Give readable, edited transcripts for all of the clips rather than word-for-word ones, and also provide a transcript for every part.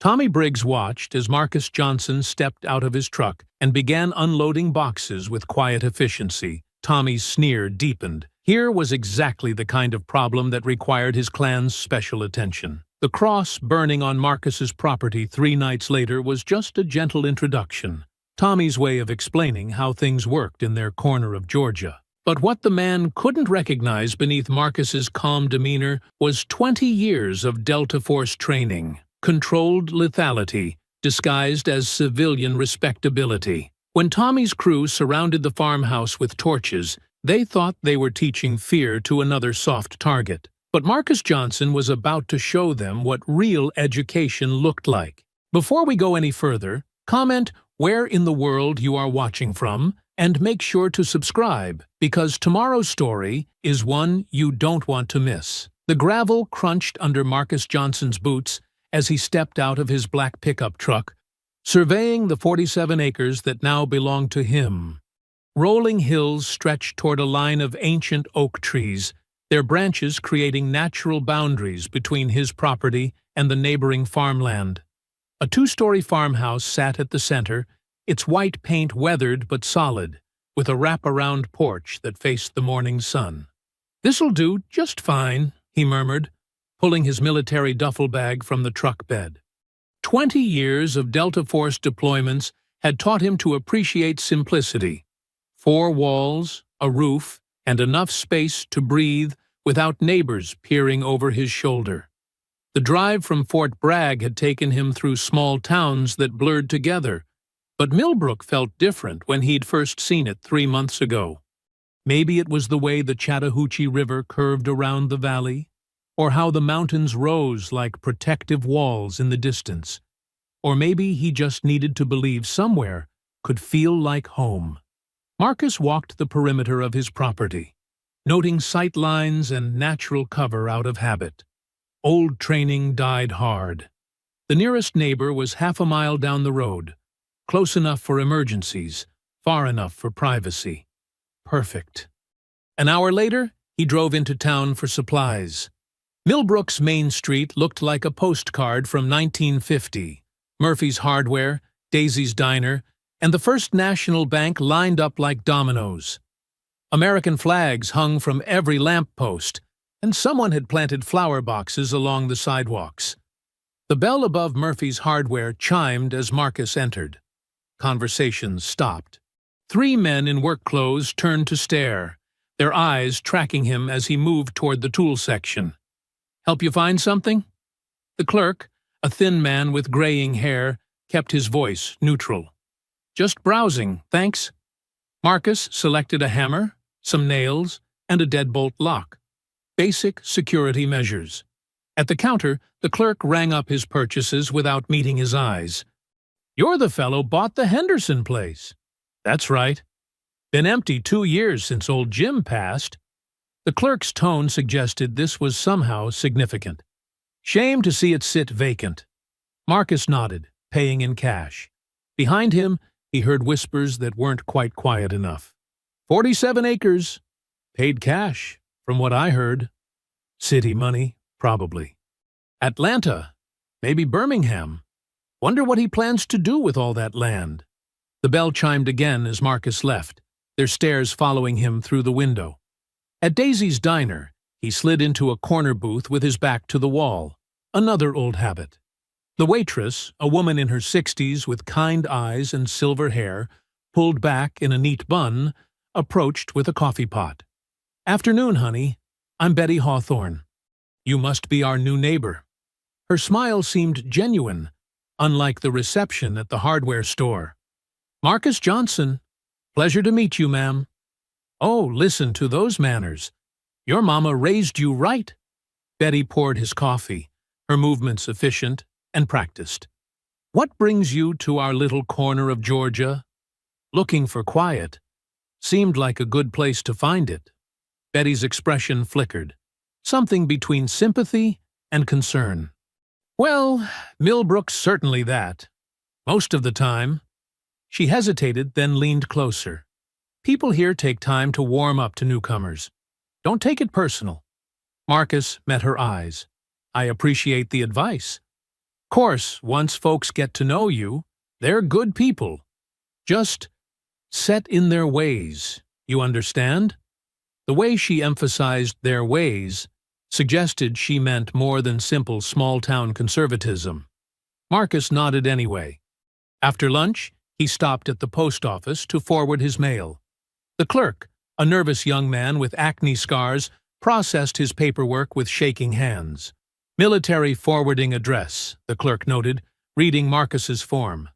Tommy Briggs watched as Marcus Johnson stepped out of his truck and began unloading boxes with quiet efficiency. Tommy's sneer deepened. Here was exactly the kind of problem that required his clan's special attention. The cross burning on Marcus's property 3 nights later was just a gentle introduction, Tommy's way of explaining how things worked in their corner of Georgia. But what the man couldn't recognize beneath Marcus's calm demeanor was 20 years of Delta Force training, controlled lethality, disguised as civilian respectability. When Tommy's crew surrounded the farmhouse with torches, they thought they were teaching fear to another soft target. But Marcus Johnson was about to show them what real education looked like. Before we go any further, comment where in the world you are watching from, and make sure to subscribe, because tomorrow's story is one you don't want to miss. The gravel crunched under Marcus Johnson's boots as he stepped out of his black pickup truck, surveying the 47 acres that now belonged to him. Rolling hills stretched toward a line of ancient oak trees, their branches creating natural boundaries between his property and the neighboring farmland. A 2-story farmhouse sat at the center, its white paint weathered but solid, with a wrap-around porch that faced the morning sun. "This'll do just fine," he murmured, pulling his military duffel bag from the truck bed. 20 years of Delta Force deployments had taught him to appreciate simplicity. 4 walls, a roof, and enough space to breathe without neighbors peering over his shoulder. The drive from Fort Bragg had taken him through small towns that blurred together, but Millbrook felt different when he'd first seen it 3 months ago. Maybe it was the way the Chattahoochee River curved around the valley, or how the mountains rose like protective walls in the distance. Or maybe he just needed to believe somewhere could feel like home. Marcus walked the perimeter of his property, noting sight lines and natural cover out of habit. Old training died hard. The nearest neighbor was half a mile down the road, close enough for emergencies, far enough for privacy. Perfect. An hour later, he drove into town for supplies. Millbrook's Main Street looked like a postcard from 1950. Murphy's Hardware, Daisy's Diner, and the First National Bank lined up like dominoes. American flags hung from every lamppost, and someone had planted flower boxes along the sidewalks. The bell above Murphy's Hardware chimed as Marcus entered. Conversations stopped. 3 men in work clothes turned to stare, their eyes tracking him as he moved toward the tool section. "Help you find something?" The clerk, a thin man with graying hair, kept his voice neutral. "Just browsing, thanks." Marcus selected a hammer, some nails, and a deadbolt lock. Basic security measures. At the counter, the clerk rang up his purchases without meeting his eyes. "You're the fellow bought the Henderson place." "That's right. Been empty 2 years since old Jim passed." The clerk's tone suggested this was somehow significant. "Shame to see it sit vacant." Marcus nodded, paying in cash. Behind him, he heard whispers that weren't quite quiet enough. 47 acres. Paid cash, from what I heard. City money, probably. Atlanta. Maybe Birmingham. Wonder what he plans to do with all that land. The bell chimed again as Marcus left, their stares following him through the window. At Daisy's Diner, he slid into a corner booth with his back to the wall. Another old habit. The waitress, a woman in her 60s with kind eyes and silver hair, pulled back in a neat bun, approached with a coffee pot. "Afternoon, honey. I'm Betty Hawthorne. You must be our new neighbor." Her smile seemed genuine, unlike the reception at the hardware store. "Marcus Johnson. Pleasure to meet you, ma'am." "Oh, listen to those manners. Your mama raised you right." Betty poured his coffee, her movements efficient and practiced. "What brings you to our little corner of Georgia?" "Looking for quiet. Seemed like a good place to find it." Betty's expression flickered, something between sympathy and concern. "Well, Millbrook's certainly that. Most of the time." She hesitated, then leaned closer. "People here take time to warm up to newcomers. Don't take it personal." Marcus met her eyes. "I appreciate the advice." Course, once folks get to know you, they're good people. Just set in their ways, you understand? The way she emphasized their ways suggested she meant more than simple small-town conservatism. Marcus nodded anyway. After lunch, he stopped at the post office to forward his mail. The clerk, a nervous young man with acne scars, processed his paperwork with shaking hands. Military forwarding address, the clerk noted, reading Marcus's form.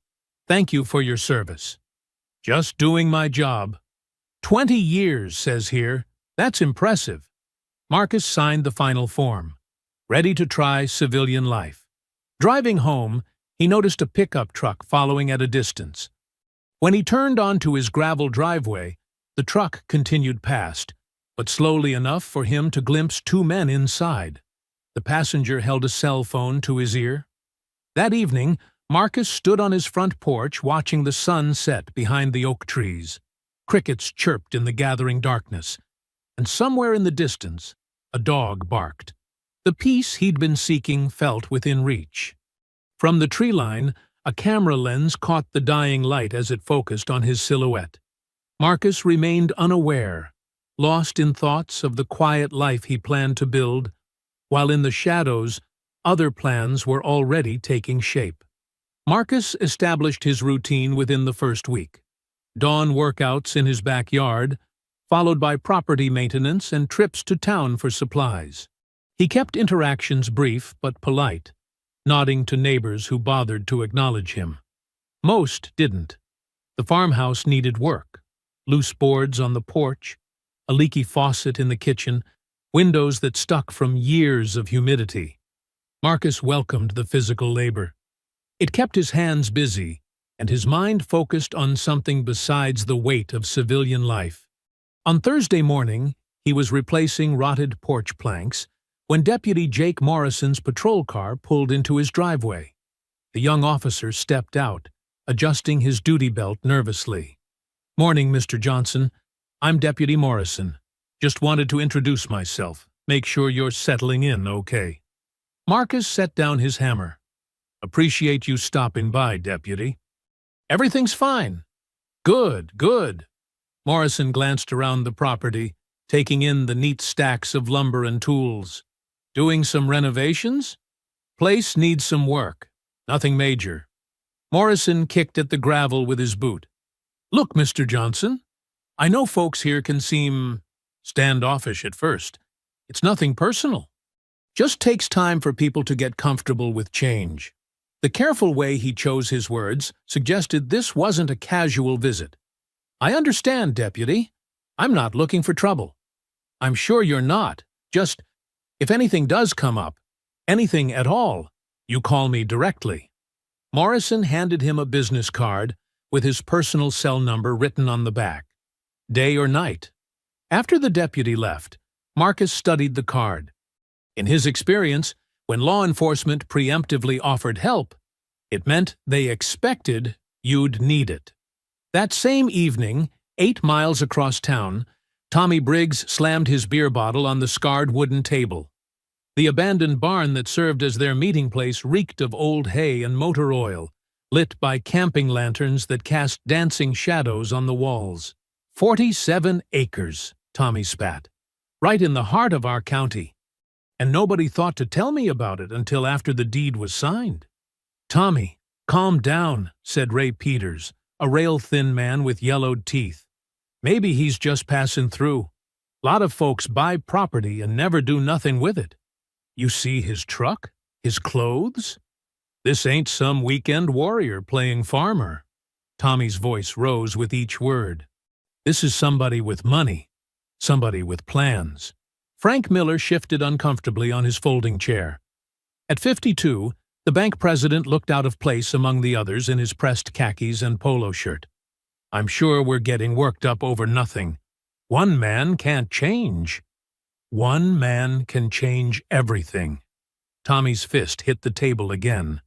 Thank you for your service. Just doing my job. 20 years, says here. That's impressive. Marcus signed the final form, ready to try civilian life. Driving home, he noticed a pickup truck following at a distance. When he turned onto his gravel driveway, the truck continued past, but slowly enough for him to glimpse two men inside. The passenger held a cell phone to his ear. That evening, Marcus stood on his front porch watching the sun set behind the oak trees. Crickets chirped in the gathering darkness, and somewhere in the distance, a dog barked. The peace he'd been seeking felt within reach. From the tree line, a camera lens caught the dying light as it focused on his silhouette. Marcus remained unaware, lost in thoughts of the quiet life he planned to build, while in the shadows, other plans were already taking shape. Marcus established his routine within the first week. Dawn workouts in his backyard, followed by property maintenance and trips to town for supplies. He kept interactions brief but polite, nodding to neighbors who bothered to acknowledge him. Most didn't. The farmhouse needed work. Loose boards on the porch, a leaky faucet in the kitchen, windows that stuck from years of humidity. Marcus welcomed the physical labor. It kept his hands busy, and his mind focused on something besides the weight of civilian life. On Thursday morning, he was replacing rotted porch planks when Deputy Jake Morrison's patrol car pulled into his driveway. The young officer stepped out, adjusting his duty belt nervously. "Morning, Mr. Johnson. I'm Deputy Morrison. Just wanted to introduce myself. Make sure you're settling in okay." Marcus set down his hammer. "Appreciate you stopping by, Deputy." "Everything's fine." "Good, good." Morrison glanced around the property, taking in the neat stacks of lumber and tools. "Doing some renovations?" "Place needs some work. Nothing major." Morrison kicked at the gravel with his boot. "Look, Mr. Johnson, I know folks here can seem standoffish at first. It's nothing personal. Just takes time for people to get comfortable with change." The careful way he chose his words suggested this wasn't a casual visit. "I understand, Deputy. I'm not looking for trouble." "I'm sure you're not. Just, if anything does come up, anything at all, you call me directly." Morrison handed him a business card with his personal cell number written on the back. Day or night. After the deputy left, Marcus studied the card. In his experience, when law enforcement preemptively offered help, it meant they expected you'd need it. That same evening, 8 miles across town, Tommy Briggs slammed his beer bottle on the scarred wooden table. The abandoned barn that served as their meeting place reeked of old hay and motor oil, lit by camping lanterns that cast dancing shadows on the walls. 47 acres, Tommy spat. Right in the heart of our county. And nobody thought to tell me about it until after the deed was signed. "Tommy, calm down," said Ray Peters, a rail-thin man with yellowed teeth. "Maybe he's just passing through. Lot of folks buy property and never do nothing with it. You see his truck? His clothes? This ain't some weekend warrior playing farmer." Tommy's voice rose with each word. "This is somebody with money. Somebody with plans." Frank Miller shifted uncomfortably on his folding chair. At 52, the bank president looked out of place among the others in his pressed khakis and polo shirt. "I'm sure we're getting worked up over nothing. One man can't change." "One man can change everything." Tommy's fist hit the table again.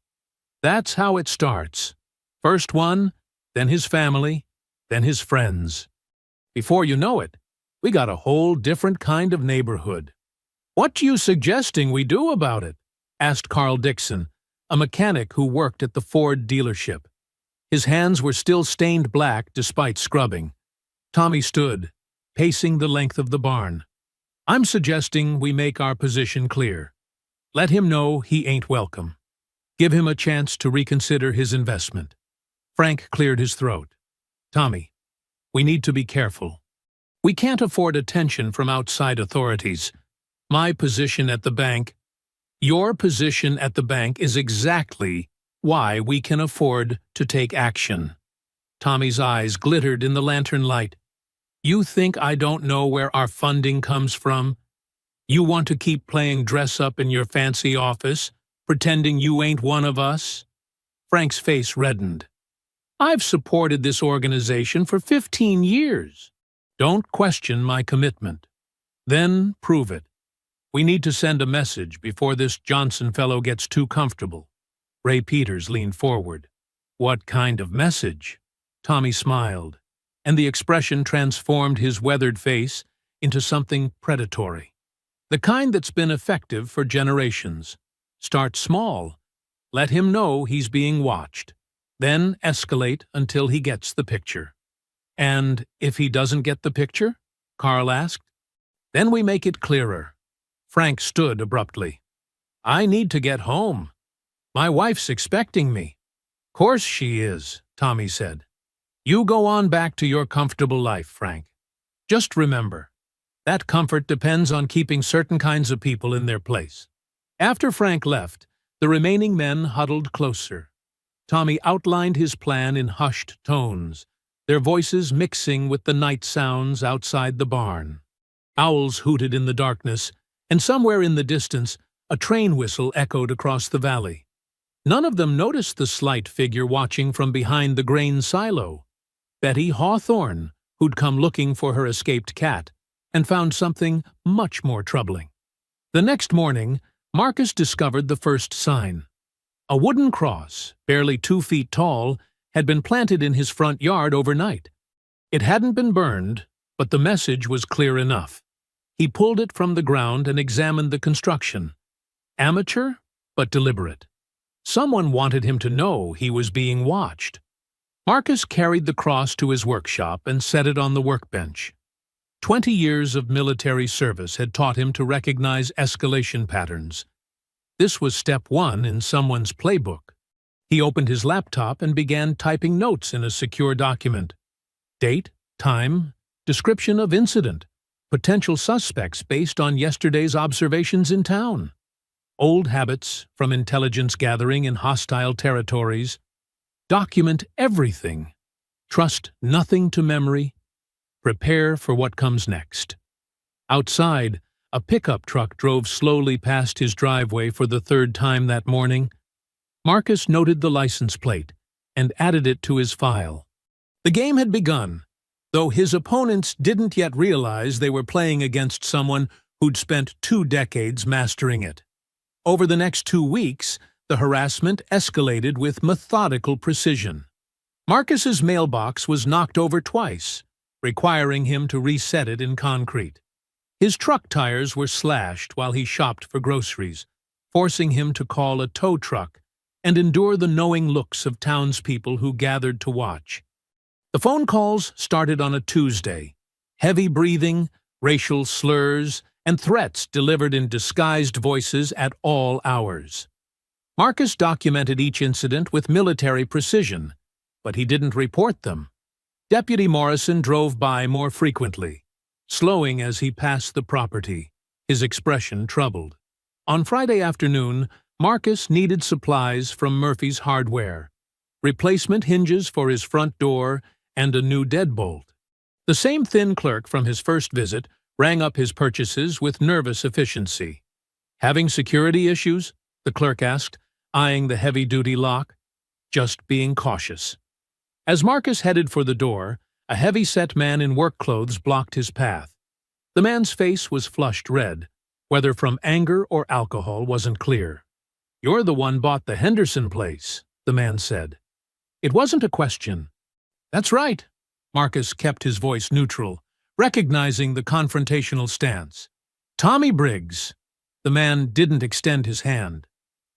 "That's how it starts. First one, then his family, then his friends. Before you know it, we got a whole different kind of neighborhood." "What you suggesting we do about it?" asked Carl Dixon, a mechanic who worked at the Ford dealership. His hands were still stained black despite scrubbing. Tommy stood, pacing the length of the barn. "I'm suggesting we make our position clear. Let him know he ain't welcome. Give him a chance to reconsider his investment." Frank cleared his throat. "Tommy, we need to be careful. We can't afford attention from outside authorities. My position at the bank, your position at the bank is exactly why we can afford to take action." Tommy's eyes glittered in the lantern light. "You think I don't know where our funding comes from? You want to keep playing dress-up in your fancy office, pretending you ain't one of us?" Frank's face reddened. "I've supported this organization for 15 years. Don't question my commitment. Then prove it. We need to send a message before this Johnson fellow gets too comfortable." Ray Peters leaned forward. "What kind of message?" Tommy smiled, and the expression transformed his weathered face into something predatory. "The kind that's been effective for generations. Start small. Let him know he's being watched. Then escalate until he gets the picture." "And if he doesn't get the picture?" Carl asked. "Then we make it clearer." Frank stood abruptly. "I need to get home. My wife's expecting me." "Course she is," Tommy said. "You go on back to your comfortable life, Frank. Just remember, that comfort depends on keeping certain kinds of people in their place." After Frank left, the remaining men huddled closer. Tommy outlined his plan in hushed tones, their voices mixing with the night sounds outside the barn. Owls hooted in the darkness, and somewhere in the distance, a train whistle echoed across the valley. None of them noticed the slight figure watching from behind the grain silo. Betty Hawthorne, who'd come looking for her escaped cat, and found something much more troubling. The next morning, Marcus discovered the first sign. A wooden cross, barely 2 feet tall, had been planted in his front yard overnight. It hadn't been burned, but the message was clear enough. He pulled it from the ground and examined the construction. Amateur, but deliberate. Someone wanted him to know he was being watched. Marcus carried the cross to his workshop and set it on the workbench. 20 years of military service had taught him to recognize escalation patterns. This was step 1 in someone's playbook. He opened his laptop and began typing notes in a secure document. Date, time, description of incident, potential suspects based on yesterday's observations in town. Old habits from intelligence gathering in hostile territories. Document everything. Trust nothing to memory. Prepare for what comes next. Outside, a pickup truck drove slowly past his driveway for the 3rd time that morning. Marcus noted the license plate and added it to his file. The game had begun, though his opponents didn't yet realize they were playing against someone who'd spent 2 decades mastering it. Over the next 2 weeks, the harassment escalated with methodical precision. Marcus's mailbox was knocked over twice, requiring him to reset it in concrete. His truck tires were slashed while he shopped for groceries, forcing him to call a tow truck and endure the knowing looks of townspeople who gathered to watch. The phone calls started on a Tuesday. Heavy breathing, racial slurs, and threats delivered in disguised voices at all hours. Marcus documented each incident with military precision, but he didn't report them. Deputy Morrison drove by more frequently, slowing as he passed the property, his expression troubled. On Friday afternoon, Marcus needed supplies from Murphy's Hardware, replacement hinges for his front door, and a new deadbolt. The same thin clerk from his first visit rang up his purchases with nervous efficiency. "Having security issues?" the clerk asked, eyeing the heavy-duty lock. "Just being cautious." As Marcus headed for the door, a heavy-set man in work clothes blocked his path. The man's face was flushed red, whether from anger or alcohol wasn't clear. "You're the one bought the Henderson place," the man said. It wasn't a question. "That's right." Marcus kept his voice neutral, recognizing the confrontational stance. "Tommy Briggs." The man didn't extend his hand.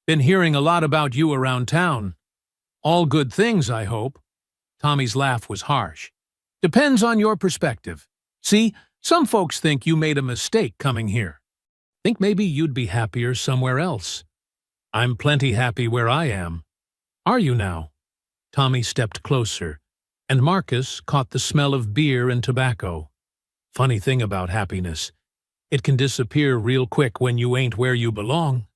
Been hearing a lot about you around town. All good things, I hope. Tommy's laugh was harsh. Depends on your perspective. See, some folks think you made a mistake coming here. Think maybe you'd be happier somewhere else. I'm plenty happy where I am. Are you now? Tommy stepped closer, and Marcus caught the smell of beer and tobacco. Funny thing about happiness. It can disappear real quick when you ain't where you belong.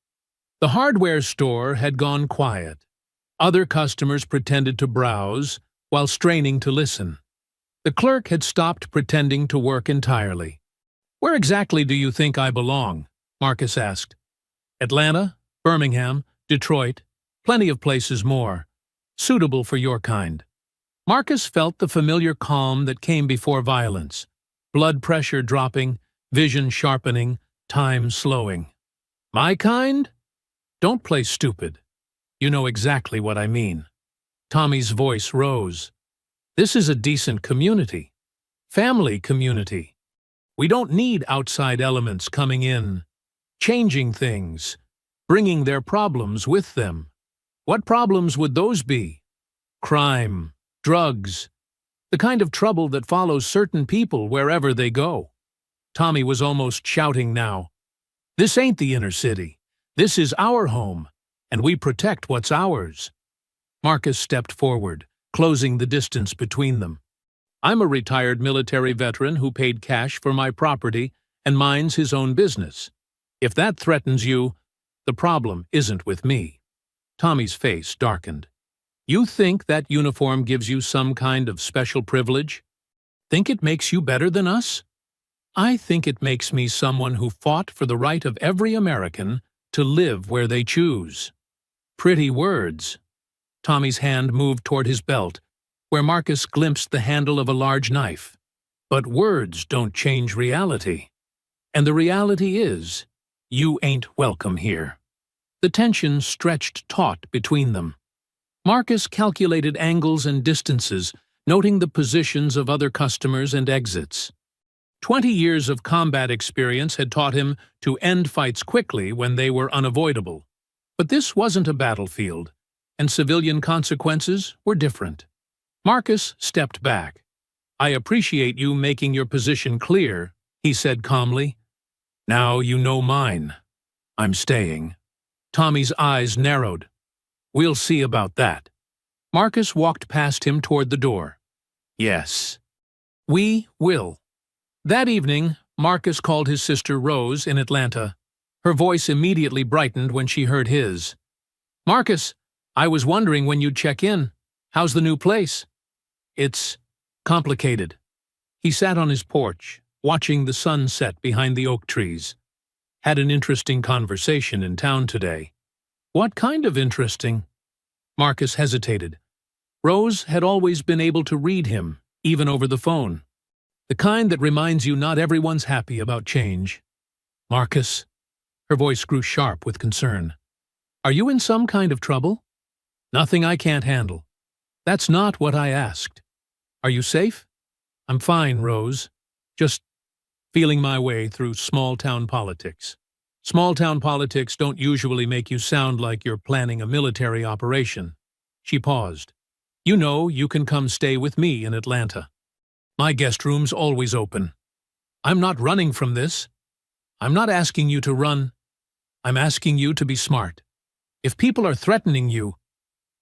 The hardware store had gone quiet. Other customers pretended to browse while straining to listen. The clerk had stopped pretending to work entirely. Where exactly do you think I belong? Marcus asked. Atlanta, Birmingham, Detroit, plenty of places more, suitable for your kind. Marcus felt the familiar calm that came before violence, blood pressure dropping, vision sharpening, time slowing. My kind? Don't play stupid. You know exactly what I mean. Tommy's voice rose. This is a decent community. Family community. We don't need outside elements coming in, changing things, bringing their problems with them. What problems would those be? Crime, drugs, the kind of trouble that follows certain people wherever they go. Tommy was almost shouting now. This ain't the inner city. This is our home, and we protect what's ours. Marcus stepped forward, closing the distance between them. I'm a retired military veteran who paid cash for my property and minds his own business. If that threatens you, the problem isn't with me. Tommy's face darkened. You think that uniform gives you some kind of special privilege? Think it makes you better than us? I think it makes me someone who fought for the right of every American to live where they choose. Pretty words. Tommy's hand moved toward his belt, where Marcus glimpsed the handle of a large knife. But words don't change reality. And the reality is, you ain't welcome here. The tension stretched taut between them. Marcus calculated angles and distances, noting the positions of other customers and exits. 20 years of combat experience had taught him to end fights quickly when they were unavoidable. But this wasn't a battlefield, and civilian consequences were different. Marcus stepped back. I appreciate you making your position clear, he said calmly. Now you know mine. I'm staying. Tommy's eyes narrowed. We'll see about that. Marcus walked past him toward the door. Yes. We will. That evening, Marcus called his sister Rose in Atlanta. Her voice immediately brightened when she heard his. Marcus, I was wondering when you'd check in. How's the new place? It's complicated. He sat on his porch, watching the sun set behind the oak trees. Had an interesting conversation in town today. What kind of interesting? Marcus hesitated. Rose had always been able to read him, even over the phone. The kind that reminds you not everyone's happy about change. Marcus, her voice grew sharp with concern. Are you in some kind of trouble? Nothing I can't handle. That's not what I asked. Are you safe? I'm fine, Rose. Just feeling my way through small-town politics. Small-town politics don't usually make you sound like you're planning a military operation. She paused. You know you can come stay with me in Atlanta. My guest room's always open. I'm not running from this. I'm not asking you to run. I'm asking you to be smart. If people are threatening you,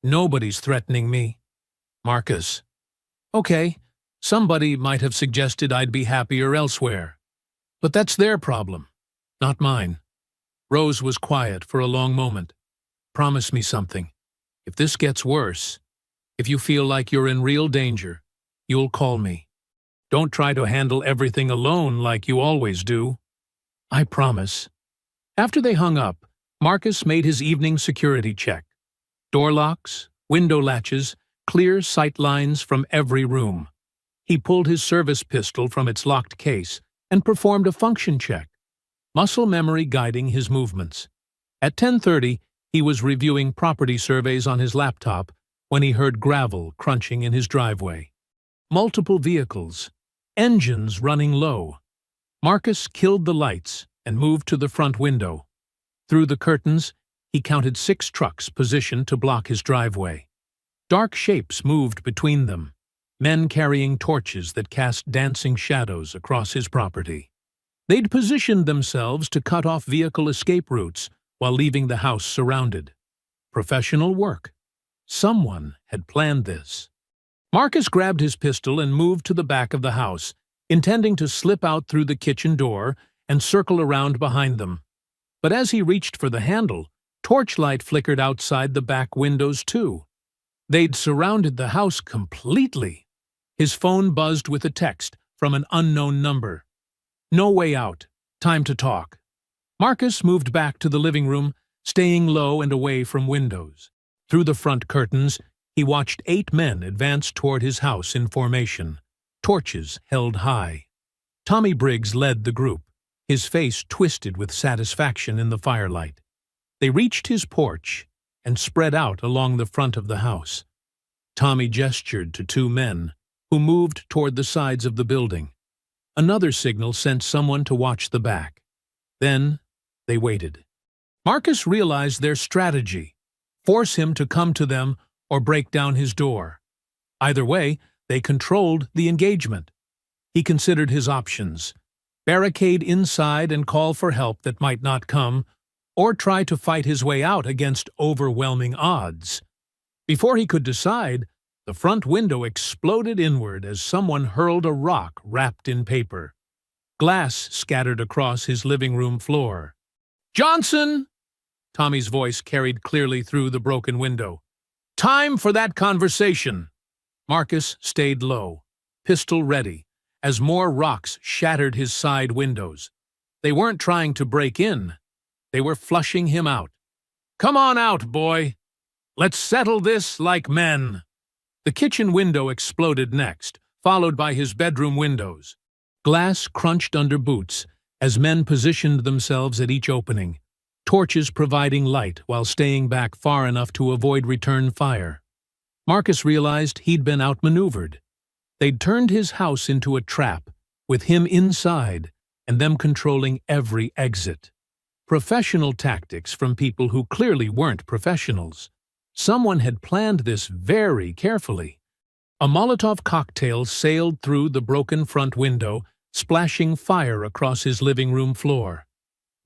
nobody's threatening me. Marcus. Okay, somebody might have suggested I'd be happier elsewhere. But that's their problem, not mine. Rose was quiet for a long moment. Promise me something. If this gets worse, if you feel like you're in real danger, you'll call me. Don't try to handle everything alone like you always do. I promise. After they hung up, Marcus made his evening security check. Door locks, window latches, clear sight lines from every room. He pulled his service pistol from its locked case and performed a function check, muscle memory guiding his movements. At 10:30, he was reviewing property surveys on his laptop when he heard gravel crunching in his driveway. Multiple vehicles, engines running low. Marcus killed the lights and moved to the front window. Through the curtains, he counted 6 trucks positioned to block his driveway. Dark shapes moved between them, men carrying torches that cast dancing shadows across his property. They'd positioned themselves to cut off vehicle escape routes while leaving the house surrounded. Professional work. Someone had planned this. Marcus grabbed his pistol and moved to the back of the house, intending to slip out through the kitchen door and circle around behind them. But as he reached for the handle, torchlight flickered outside the back windows too. They'd surrounded the house completely. His phone buzzed with a text from an unknown number. No way out. Time to talk. Marcus moved back to the living room, staying low and away from windows. Through the front curtains, he watched 8 men advance toward his house in formation, torches held high. Tommy Briggs led the group, his face twisted with satisfaction in the firelight. They reached his porch and spread out along the front of the house. Tommy gestured to 2 men, who moved toward the sides of the building. Another signal sent someone to watch the back. Then they waited. Marcus realized their strategy: force him to come to them or break down his door. Either way, they controlled the engagement. He considered his options: barricade inside and call for help that might not come, or try to fight his way out against overwhelming odds. Before he could decide, the front window exploded inward as someone hurled a rock wrapped in paper. Glass scattered across his living room floor. "Johnson!" Tommy's voice carried clearly through the broken window. "Time for that conversation." Marcus stayed low, pistol ready, as more rocks shattered his side windows. They weren't trying to break in. They were flushing him out. "Come on out, boy. Let's settle this like men." The kitchen window exploded next, followed by his bedroom windows. Glass crunched under boots as men positioned themselves at each opening, torches providing light while staying back far enough to avoid return fire. Marcus realized he'd been outmaneuvered. They'd turned his house into a trap, with him inside and them controlling every exit. Professional tactics from people who clearly weren't professionals. Someone had planned this very carefully. A Molotov cocktail sailed through the broken front window, splashing fire across his living room floor.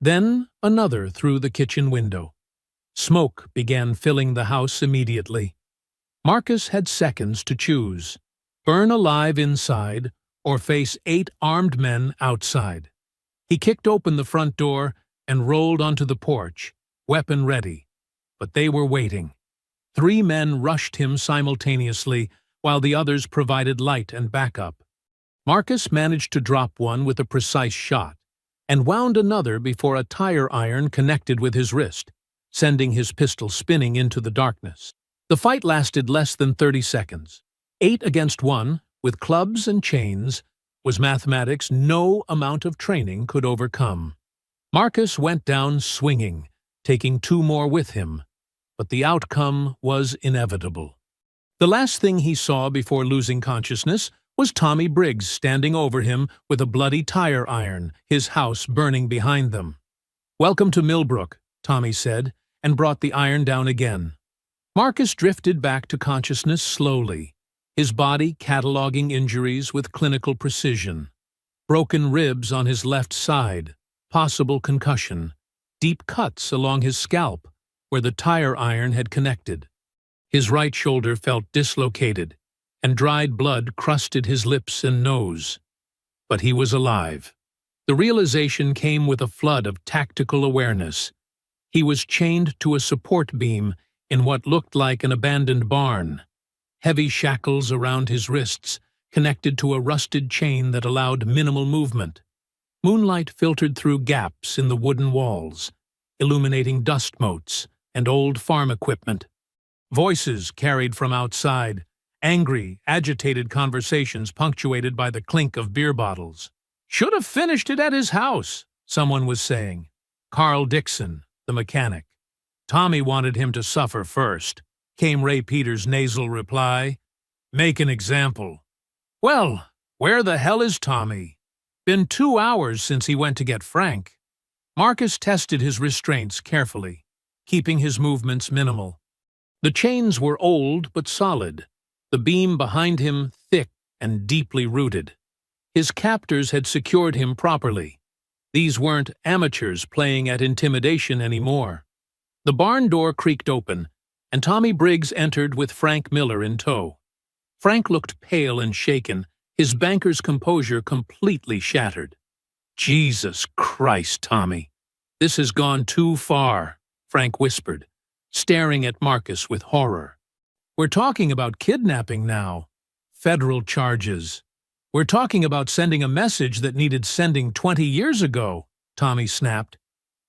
Then another through the kitchen window. Smoke began filling the house immediately. Marcus had seconds to choose: burn alive inside or face 8 armed men outside. He kicked open the front door and rolled onto the porch, weapon ready. But they were waiting. 3 men rushed him simultaneously, while the others provided light and backup. Marcus managed to drop one with a precise shot, and wound another before a tire iron connected with his wrist, sending his pistol spinning into the darkness. The fight lasted less than 30 seconds. 8 against 1, with clubs and chains, was mathematics no amount of training could overcome. Marcus went down swinging, taking 2 more with him. But the outcome was inevitable. The last thing he saw before losing consciousness was Tommy Briggs standing over him with a bloody tire iron, his house burning behind them. "Welcome to Millbrook," Tommy said, and brought the iron down again. Marcus drifted back to consciousness slowly, his body cataloging injuries with clinical precision. Broken ribs on his left side, possible concussion, deep cuts along his scalp, where the tire iron had connected. His right shoulder felt dislocated, and dried blood crusted his lips and nose. But he was alive. The realization came with a flood of tactical awareness. He was chained to a support beam in what looked like an abandoned barn. Heavy shackles around his wrists, connected to a rusted chain that allowed minimal movement. Moonlight filtered through gaps in the wooden walls, illuminating dust motes and old farm equipment. Voices carried from outside, angry, agitated conversations punctuated by the clink of beer bottles. "Should have finished it at his house," someone was saying. Carl Dixon, the mechanic. "Tommy wanted him to suffer first," came Ray Peters' nasal reply. "Make an example." "Well, where the hell is Tommy? Been 2 hours since he went to get Frank." Marcus tested his restraints carefully. keeping his movements minimal. The chains were old but solid, the beam behind him thick and deeply rooted. His captors had secured him properly. These weren't amateurs playing at intimidation anymore. The barn door creaked open, and Tommy Briggs entered with Frank Miller in tow. Frank looked pale and shaken, his banker's composure completely shattered. "Jesus Christ, Tommy. This has gone too far," Frank whispered, staring at Marcus with horror. "We're talking about kidnapping now. Federal charges. We're talking about sending a message that needed sending 20 years ago," Tommy snapped.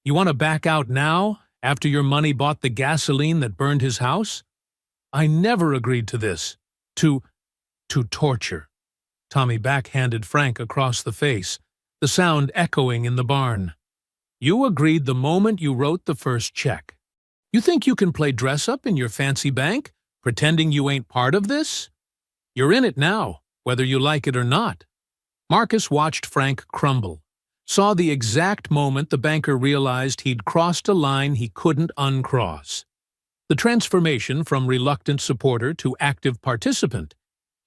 "You want to back out now, after your money bought the gasoline that burned his house? I never agreed to this. To torture." Tommy backhanded Frank across the face, the sound echoing in the barn. "You agreed the moment you wrote the first check. You think you can play dress-up in your fancy bank, pretending you ain't part of this? You're in it now, whether you like it or not." Marcus watched Frank crumble, saw the exact moment the banker realized he'd crossed a line he couldn't uncross. The transformation from reluctant supporter to active participant.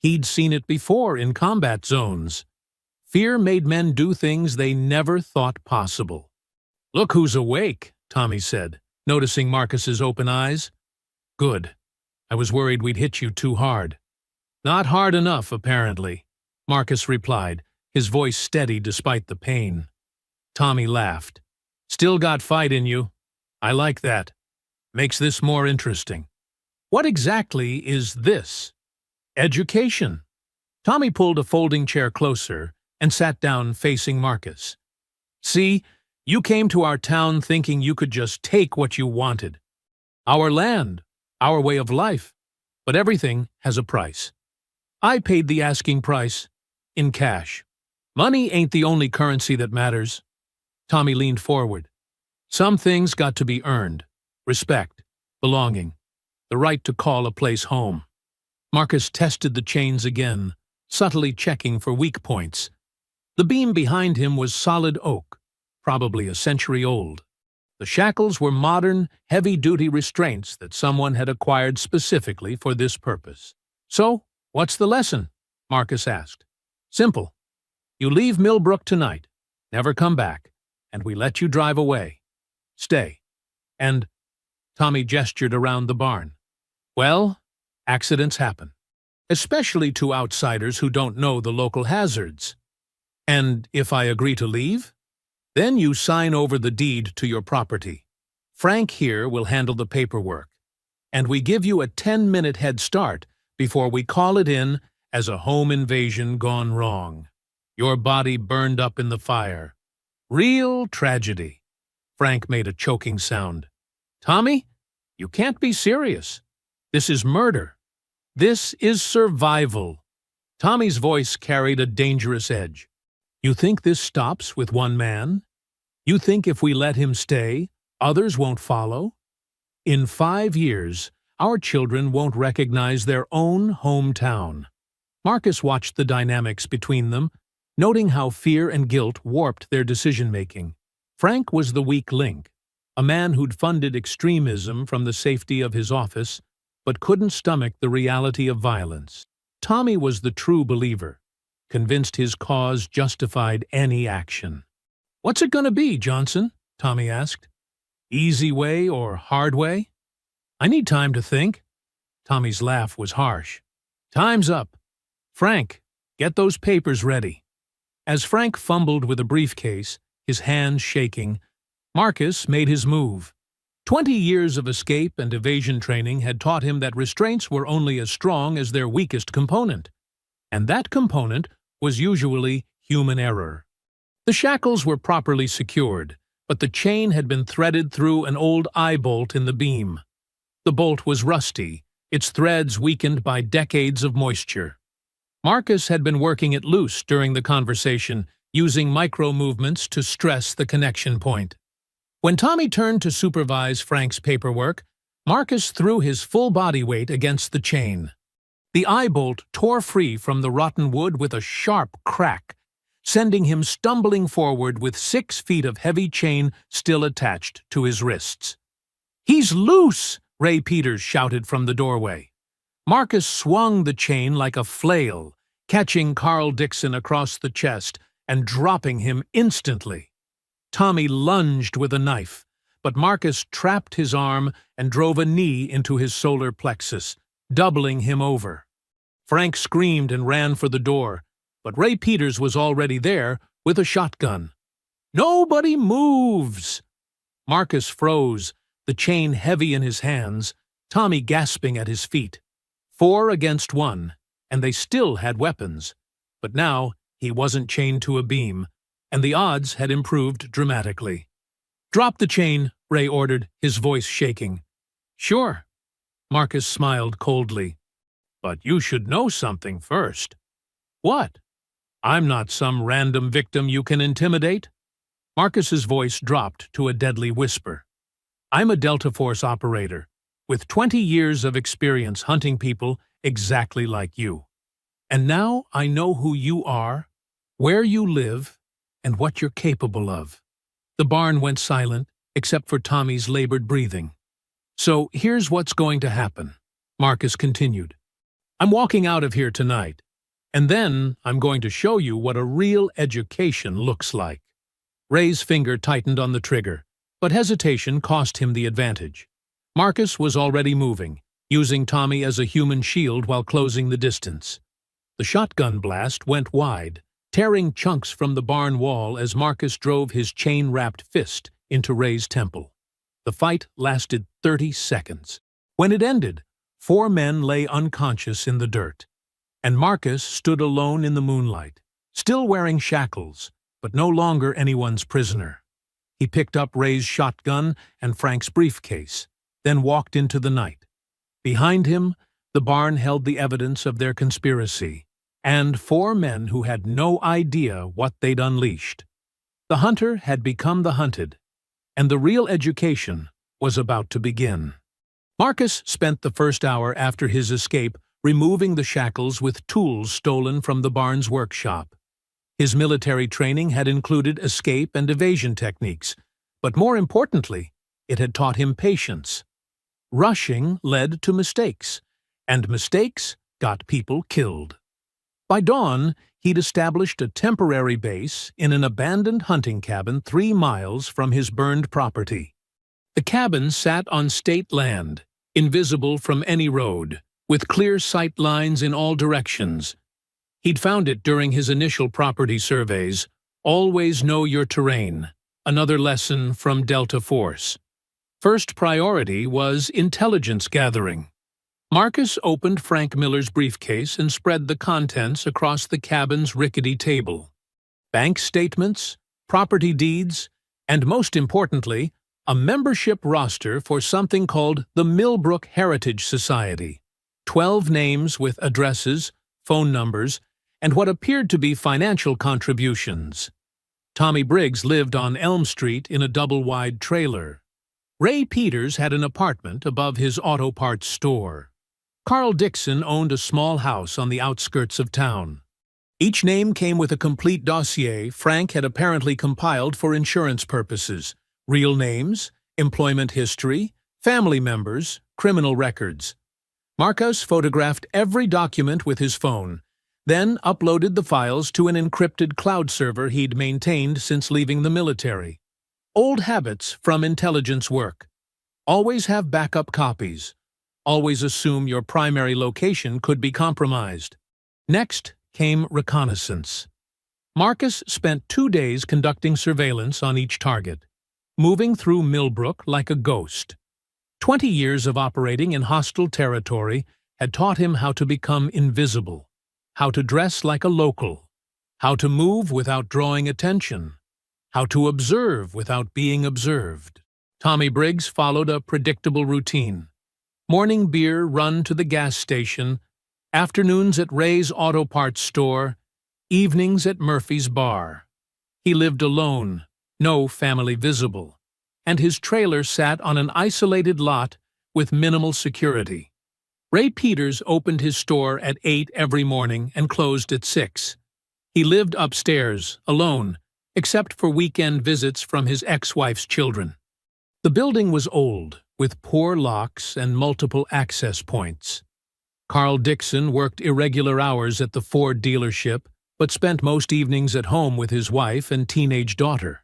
He'd seen it before in combat zones. Fear made men do things they never thought possible. "Look who's awake," Tommy said, noticing Marcus's open eyes. "Good. I was worried we'd hit you too hard." "Not hard enough, apparently," Marcus replied, his voice steady despite the pain. Tommy laughed. "Still got fight in you. I like that. Makes this more interesting. What exactly is this?" "Education." Tommy pulled a folding chair closer and sat down facing Marcus. "See, you came to our town thinking you could just take what you wanted. Our land, our way of life. But everything has a price. I paid the asking price, in cash. Money ain't the only currency that matters." Tommy leaned forward. "Some things got to be earned. Respect, belonging, the right to call a place home." Marcus tested the chains again, subtly checking for weak points. The beam behind him was solid oak, probably a century old. The shackles were modern, heavy-duty restraints that someone had acquired specifically for this purpose. "So, what's the lesson?" Marcus asked. "Simple. You leave Millbrook tonight, never come back, and we let you drive away. Stay. And—" Tommy gestured around the barn. "Well, accidents happen, especially to outsiders who don't know the local hazards. And if I agree to leave, then you sign over the deed to your property. Frank here will handle the paperwork, and we give you a 10-minute head start before we call it in as a home invasion gone wrong. Your body burned up in the fire. Real tragedy." Frank made a choking sound. "Tommy, you can't be serious. This is murder. This is survival." Tommy's voice carried a dangerous edge. "You think this stops with one man? You think if we let him stay, others won't follow? In 5 years, our children won't recognize their own hometown." Marcus watched the dynamics between them, noting how fear and guilt warped their decision-making. Frank was the weak link, a man who'd funded extremism from the safety of his office, but couldn't stomach the reality of violence. Tommy was the true believer, convinced his cause justified any action. "What's it gonna be, Johnson?" Tommy asked. "Easy way or hard way?" "I need time to think." Tommy's laugh was harsh. "Time's up. Frank, get those papers ready." As Frank fumbled with a briefcase, his hands shaking, Marcus made his move. 20 years of escape and evasion training had taught him that restraints were only as strong as their weakest component, and that component was usually human error. The shackles were properly secured, but the chain had been threaded through an old eye bolt in the beam. The bolt was rusty, its threads weakened by decades of moisture. Marcus had been working it loose during the conversation, using micro-movements to stress the connection point. When Tommy turned to supervise Frank's paperwork, Marcus threw his full body weight against the chain. The eye bolt tore free from the rotten wood with a sharp crack, sending him stumbling forward with 6 feet of heavy chain still attached to his wrists. "He's loose!" Ray Peters shouted from the doorway. Marcus swung the chain like a flail, catching Carl Dixon across the chest and dropping him instantly. Tommy lunged with a knife, but Marcus trapped his arm and drove a knee into his solar plexus, doubling him over. Frank screamed and ran for the door, but Ray Peters was already there with a shotgun. "Nobody moves!" Marcus froze, the chain heavy in his hands, Tommy gasping at his feet. 4 against 1, and they still had weapons. But now he wasn't chained to a beam, and the odds had improved dramatically. "Drop the chain," Ray ordered, his voice shaking. "Sure." Marcus smiled coldly. "But you should know something first." "What?" "I'm not some random victim you can intimidate." Marcus's voice dropped to a deadly whisper. "I'm a Delta Force operator, with 20 years of experience hunting people exactly like you. And now I know who you are, where you live, and what you're capable of." The barn went silent, except for Tommy's labored breathing. "So here's what's going to happen," Marcus continued. "I'm walking out of here tonight, and then I'm going to show you what a real education looks like." Ray's finger tightened on the trigger, but hesitation cost him the advantage. Marcus was already moving, using Tommy as a human shield while closing the distance. The shotgun blast went wide, tearing chunks from the barn wall as Marcus drove his chain-wrapped fist into Ray's temple. The fight lasted 30 seconds. When it ended, 4 men lay unconscious in the dirt, and Marcus stood alone in the moonlight, still wearing shackles, but no longer anyone's prisoner. He picked up Ray's shotgun and Frank's briefcase, then walked into the night. Behind him, the barn held the evidence of their conspiracy, and 4 men who had no idea what they'd unleashed. The hunter had become the hunted, and the real education was about to begin. Marcus spent the first hour after his escape removing the shackles with tools stolen from the barn's workshop. His military training had included escape and evasion techniques, but more importantly, it had taught him patience. Rushing led to mistakes, and mistakes got people killed. By dawn, he'd established a temporary base in an abandoned hunting cabin 3 miles from his burned property. The cabin sat on state land, invisible from any road, with clear sight lines in all directions. He'd found it during his initial property surveys. Always know your terrain, another lesson from Delta Force. First priority was intelligence gathering. Marcus opened Frank Miller's briefcase and spread the contents across the cabin's rickety table. Bank statements, property deeds, and most importantly, a membership roster for something called the Millbrook Heritage Society. 12 names with addresses, phone numbers, and what appeared to be financial contributions. Tommy Briggs lived on Elm Street in a double-wide trailer. Ray Peters had an apartment above his auto parts store. Carl Dixon owned a small house on the outskirts of town. Each name came with a complete dossier Frank had apparently compiled for insurance purposes: real names, employment history, family members, criminal records. Marcus photographed every document with his phone, then uploaded the files to an encrypted cloud server he'd maintained since leaving the military. Old habits from intelligence work. Always have backup copies. Always assume your primary location could be compromised. Next came reconnaissance. Marcus spent 2 days conducting surveillance on each target, moving through Millbrook like a ghost. 20 years of operating in hostile territory had taught him how to become invisible, how to dress like a local, how to move without drawing attention, how to observe without being observed. Tommy Briggs followed a predictable routine. Morning beer run to the gas station, afternoons at Ray's auto parts store, evenings at Murphy's bar. He lived alone, no family visible, and his trailer sat on an isolated lot with minimal security. Ray Peters opened his store at 8 every morning and closed at 6. He lived upstairs, alone, except for weekend visits from his ex-wife's children. The building was old, with poor locks and multiple access points. Carl Dixon worked irregular hours at the Ford dealership, but spent most evenings at home with his wife and teenage daughter.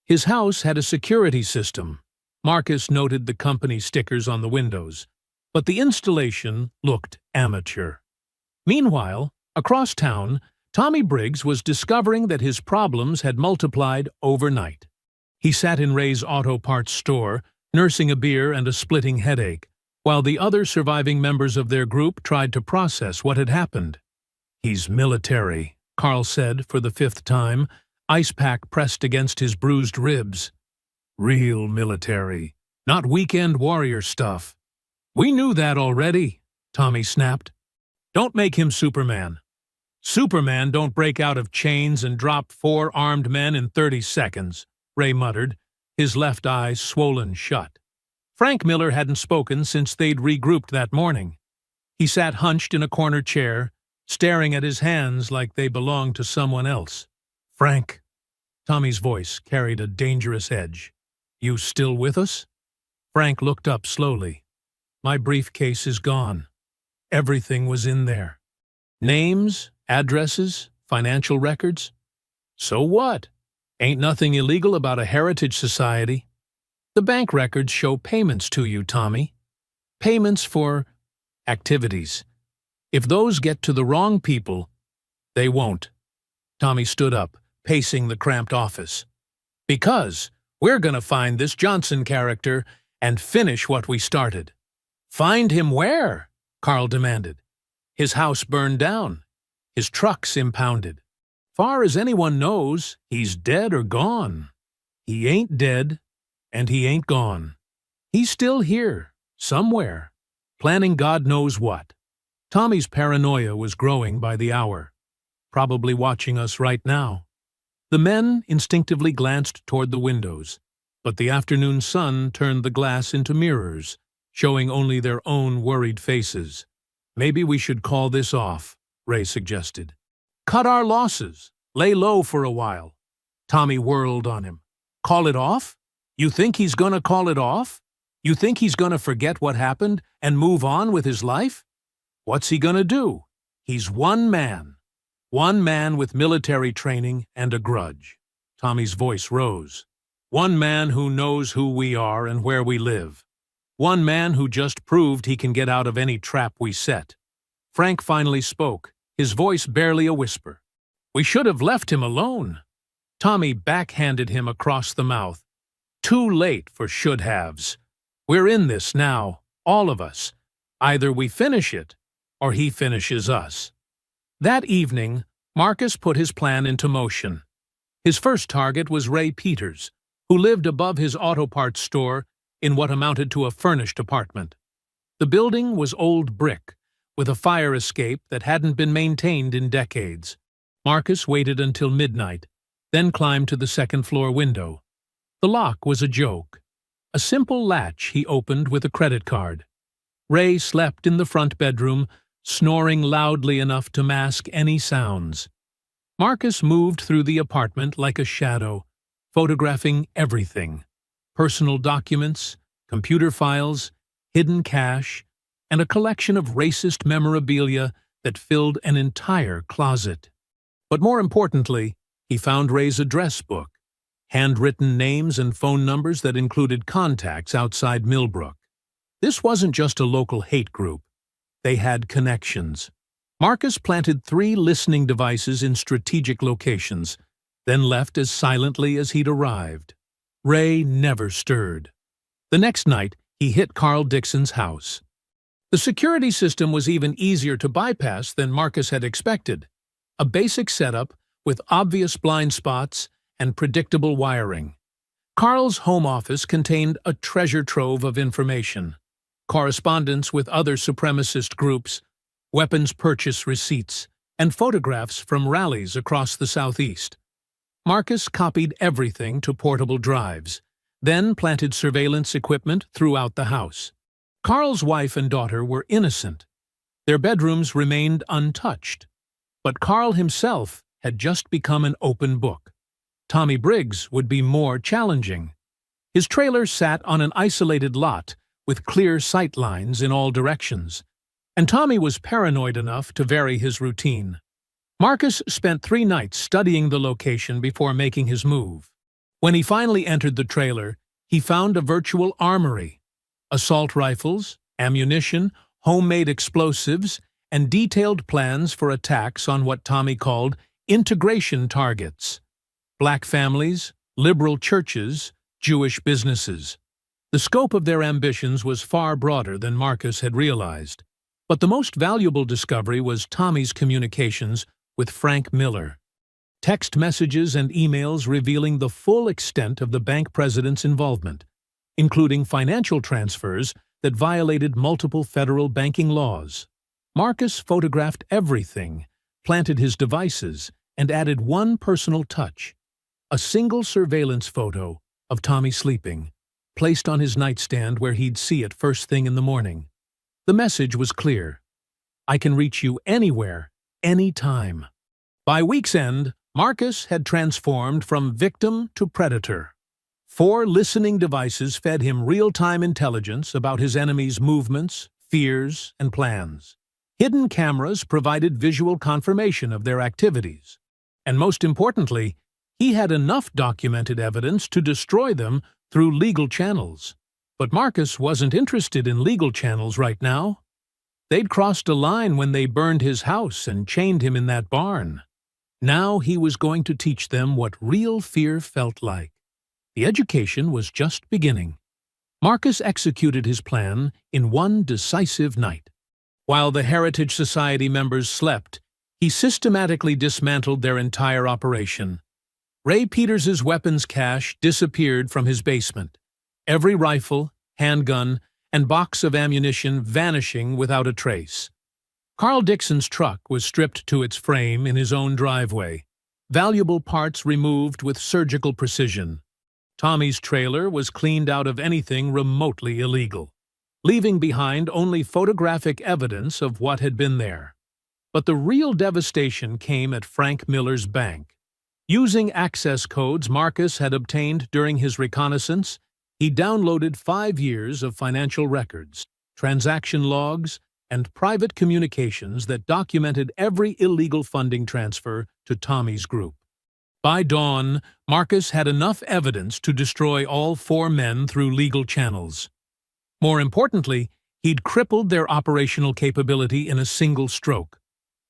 His house had a security system. Marcus noted the company stickers on the windows, but the installation looked amateur. Meanwhile, across town, Tommy Briggs was discovering that his problems had multiplied overnight. He sat in Ray's auto parts store, nursing a beer and a splitting headache, while the other surviving members of their group tried to process what had happened. "He's military," Carl said for the 5th time, ice pack pressed against his bruised ribs. "Real military, not weekend warrior stuff." "We knew that already," Tommy snapped. "Don't make him Superman." "Superman don't break out of chains and drop 4 armed men in 30 seconds, Ray muttered, his left eye swollen shut. Frank Miller hadn't spoken since they'd regrouped that morning. He sat hunched in a corner chair, staring at his hands like they belonged to someone else. "Frank," Tommy's voice carried a dangerous edge. "You still with us?" Frank looked up slowly. "My briefcase is gone. Everything was in there. Names, addresses, financial records. So what? Ain't nothing illegal about a heritage society. The bank records show payments to you, Tommy. Payments for activities. If those get to the wrong people, they won't." Tommy stood up, pacing the cramped office. "Because we're gonna find this Johnson character and finish what we started." "Find him where?" Carl demanded. "His house burned down. His trucks impounded. Far as anyone knows, he's dead or gone." "He ain't dead, and he ain't gone. He's still here, somewhere, planning God knows what." Tommy's paranoia was growing by the hour, probably watching us right now. The men instinctively glanced toward the windows, but the afternoon sun turned the glass into mirrors, showing only their own worried faces. "Maybe we should call this off," Ray suggested. "Cut our losses. Lay low for a while." Tommy whirled on him. "Call it off? You think he's gonna call it off? You think he's gonna forget what happened and move on with his life? What's he gonna do? He's one man with military training and a grudge." Tommy's voice rose. "One man who knows who we are and where we live. One man who just proved he can get out of any trap we set." Frank finally spoke, his voice barely a whisper. "We should have left him alone." Tommy backhanded him across the mouth. "Too late for should-haves. We're in this now, all of us. Either we finish it, or he finishes us." That evening, Marcus put his plan into motion. His first target was Ray Peters, who lived above his auto parts store in what amounted to a furnished apartment. The building was old brick, with a fire escape that hadn't been maintained in decades. Marcus waited until midnight, then climbed to the second-floor window. The lock was a joke. A simple latch he opened with a credit card. Ray slept in the front bedroom, snoring loudly enough to mask any sounds. Marcus moved through the apartment like a shadow, photographing everything: personal documents, computer files, hidden cash, and a collection of racist memorabilia that filled an entire closet. But more importantly, he found Ray's address book, handwritten names and phone numbers that included contacts outside Millbrook. This wasn't just a local hate group. They had connections. Marcus planted 3 listening devices in strategic locations, then left as silently as he'd arrived. Ray never stirred. The next night, he hit Carl Dixon's house. The security system was even easier to bypass than Marcus had expected. A basic setup with obvious blind spots and predictable wiring. Carl's home office contained a treasure trove of information: correspondence with other supremacist groups, weapons purchase receipts, and photographs from rallies across the Southeast. Marcus copied everything to portable drives, then planted surveillance equipment throughout the house. Carl's wife and daughter were innocent. Their bedrooms remained untouched. But Carl himself had just become an open book. Tommy Briggs would be more challenging. His trailer sat on an isolated lot with clear sight lines in all directions, and Tommy was paranoid enough to vary his routine. Marcus spent 3 nights studying the location before making his move. When he finally entered the trailer, he found a virtual armory: assault rifles, ammunition, homemade explosives, and detailed plans for attacks on what Tommy called integration targets: black families, liberal churches, Jewish businesses. The scope of their ambitions was far broader than Marcus had realized. But the most valuable discovery was Tommy's communications with Frank Miller. Text messages and emails revealing the full extent of the bank president's involvement, including financial transfers that violated multiple federal banking laws. Marcus photographed everything, planted his devices, and added one personal touch: a single surveillance photo of Tommy sleeping, placed on his nightstand where he'd see it first thing in the morning. The message was clear: I can reach you anywhere, anytime. By week's end, Marcus had transformed from victim to predator. 4 listening devices fed him real-time intelligence about his enemy's movements, fears, and plans. Hidden cameras provided visual confirmation of their activities. And most importantly, he had enough documented evidence to destroy them through legal channels. But Marcus wasn't interested in legal channels right now. They'd crossed a line when they burned his house and chained him in that barn. Now he was going to teach them what real fear felt like. The education was just beginning. Marcus executed his plan in one decisive night. While the Heritage Society members slept, he systematically dismantled their entire operation. Ray Peters's weapons cache disappeared from his basement, every rifle, handgun, and box of ammunition vanishing without a trace. Carl Dixon's truck was stripped to its frame in his own driveway, valuable parts removed with surgical precision. Tommy's trailer was cleaned out of anything remotely illegal, leaving behind only photographic evidence of what had been there. But the real devastation came at Frank Miller's bank. Using access codes Marcus had obtained during his reconnaissance, he downloaded 5 years of financial records, transaction logs, and private communications that documented every illegal funding transfer to Tommy's group. By dawn, Marcus had enough evidence to destroy all 4 men through legal channels. More importantly, he'd crippled their operational capability in a single stroke.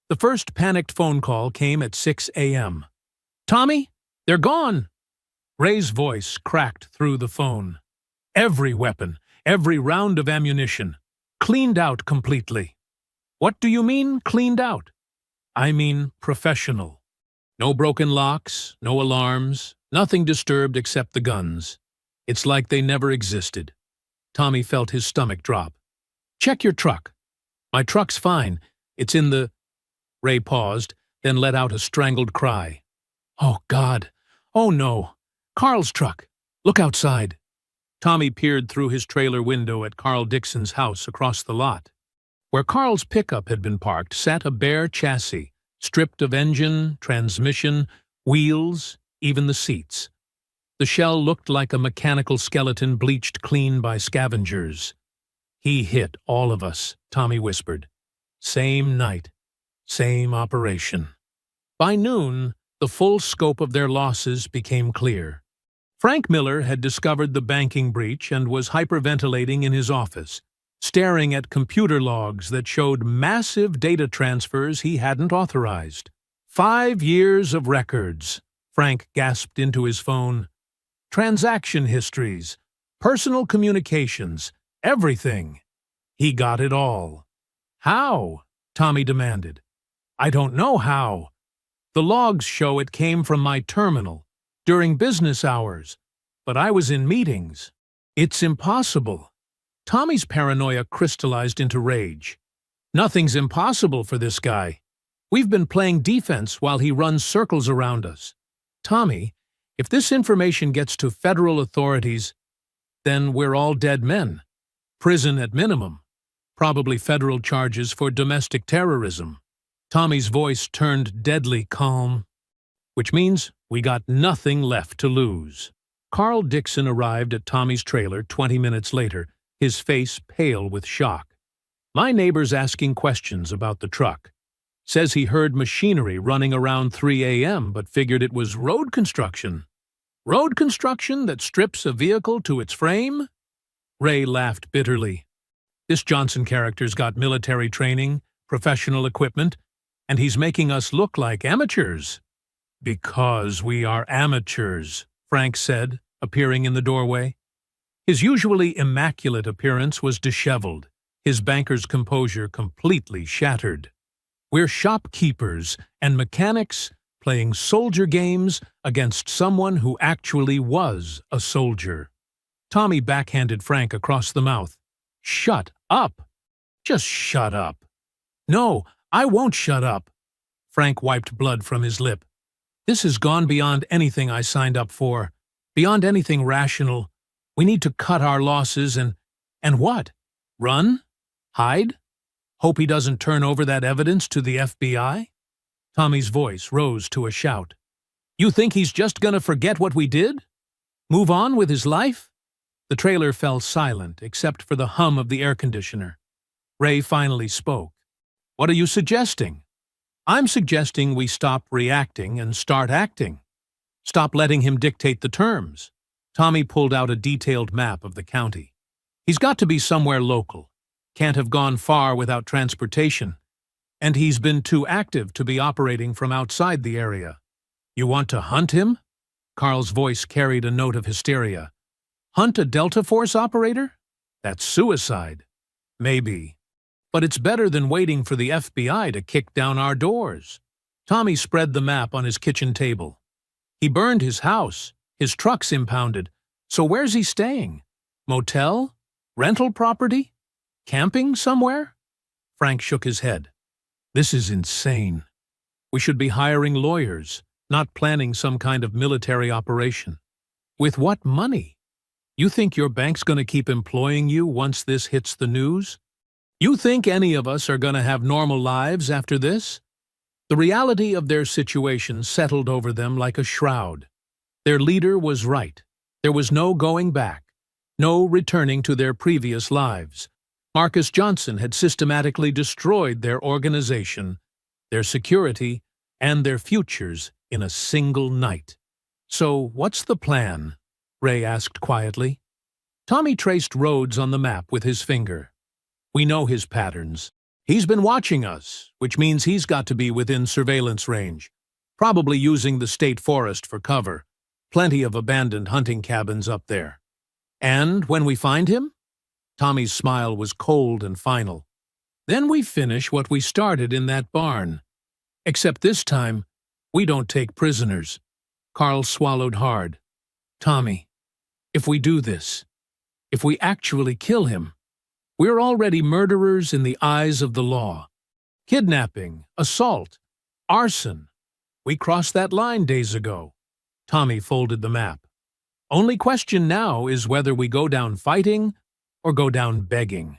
The first panicked phone call came at 6 a.m. "Tommy, they're gone!" Ray's voice cracked through the phone. "Every weapon, every round of ammunition, cleaned out completely." "What do you mean, cleaned out?" "I mean professional. No broken locks, no alarms, nothing disturbed except the guns. It's like they never existed." Tommy felt his stomach drop. "Check your truck." "My truck's fine. It's in the—" Ray paused, then let out a strangled cry. "Oh, God! Oh, no! Carl's truck! Look outside!" Tommy peered through his trailer window at Carl Dixon's house across the lot. Where Carl's pickup had been parked sat a bare chassis, stripped of engine, transmission, wheels, even the seats. The shell looked like a mechanical skeleton bleached clean by scavengers. "He hit all of us," Tommy whispered. "Same night, same operation." By noon, the full scope of their losses became clear. Frank Miller had discovered the banking breach and was hyperventilating in his office, staring at computer logs that showed massive data transfers he hadn't authorized. 5 years of records, Frank gasped into his phone. Transaction histories, personal communications, everything. He got it all. "How?" Tommy demanded. "I don't know how. The logs show it came from my terminal, during business hours, but I was in meetings. It's impossible." Tommy's paranoia crystallized into rage. "Nothing's impossible for this guy. We've been playing defense while he runs circles around us. Tommy, if this information gets to federal authorities, then we're all dead men. Prison at minimum. Probably federal charges for domestic terrorism." Tommy's voice turned deadly calm. "Which means we got nothing left to lose." Carl Dixon arrived at Tommy's trailer 20 minutes later, his face pale with shock. My neighbor's asking questions about the truck. Says he heard machinery running around 3 a.m. but figured it was road construction. Road construction that strips a vehicle to its frame? Ray laughed bitterly. This Johnson character's got military training, professional equipment, and he's making us look like amateurs. Because we are amateurs, Frank said, appearing in the doorway. His usually immaculate appearance was disheveled, his banker's composure completely shattered. We're shopkeepers and mechanics playing soldier games against someone who actually was a soldier. Tommy backhanded Frank across the mouth. Shut up! Just shut up. No, I won't shut up. Frank wiped blood from his lip. This has gone beyond anything I signed up for, beyond anything rational. We need to cut our losses and what? Run? Hide? Hope he doesn't turn over that evidence to the FBI? Tommy's voice rose to a shout. You think he's just gonna forget what we did? Move on with his life? The trailer fell silent except for the hum of the air conditioner. Ray finally spoke. What are you suggesting? I'm suggesting we stop reacting and start acting. Stop letting him dictate the terms. Tommy pulled out a detailed map of the county. He's got to be somewhere local. Can't have gone far without transportation. And he's been too active to be operating from outside the area. You want to hunt him? Carl's voice carried a note of hysteria. Hunt a Delta Force operator? That's suicide. Maybe. But it's better than waiting for the FBI to kick down our doors. Tommy spread the map on his kitchen table. He burned his house, his truck's impounded. So where's he staying? Motel? Rental property? Camping somewhere? Frank shook his head. This is insane. We should be hiring lawyers, not planning some kind of military operation. With what money? You think your bank's going to keep employing you once this hits the news? You think any of us are going to have normal lives after this? The reality of their situation settled over them like a shroud. Their leader was right. There was no going back, no returning to their previous lives. Marcus Johnson had systematically destroyed their organization, their security, and their futures in a single night. So what's the plan? Ray asked quietly. Tommy traced roads on the map with his finger. We know his patterns. He's been watching us, which means he's got to be within surveillance range, probably using the state forest for cover. Plenty of abandoned hunting cabins up there. And when we find him? Tommy's smile was cold and final. Then we finish what we started in that barn. Except this time, we don't take prisoners. Carl swallowed hard. Tommy, if we do this, if we actually kill him, we're already murderers in the eyes of the law. Kidnapping, assault, arson. We crossed that line days ago. Tommy folded the map. Only question now is whether we go down fighting or go down begging.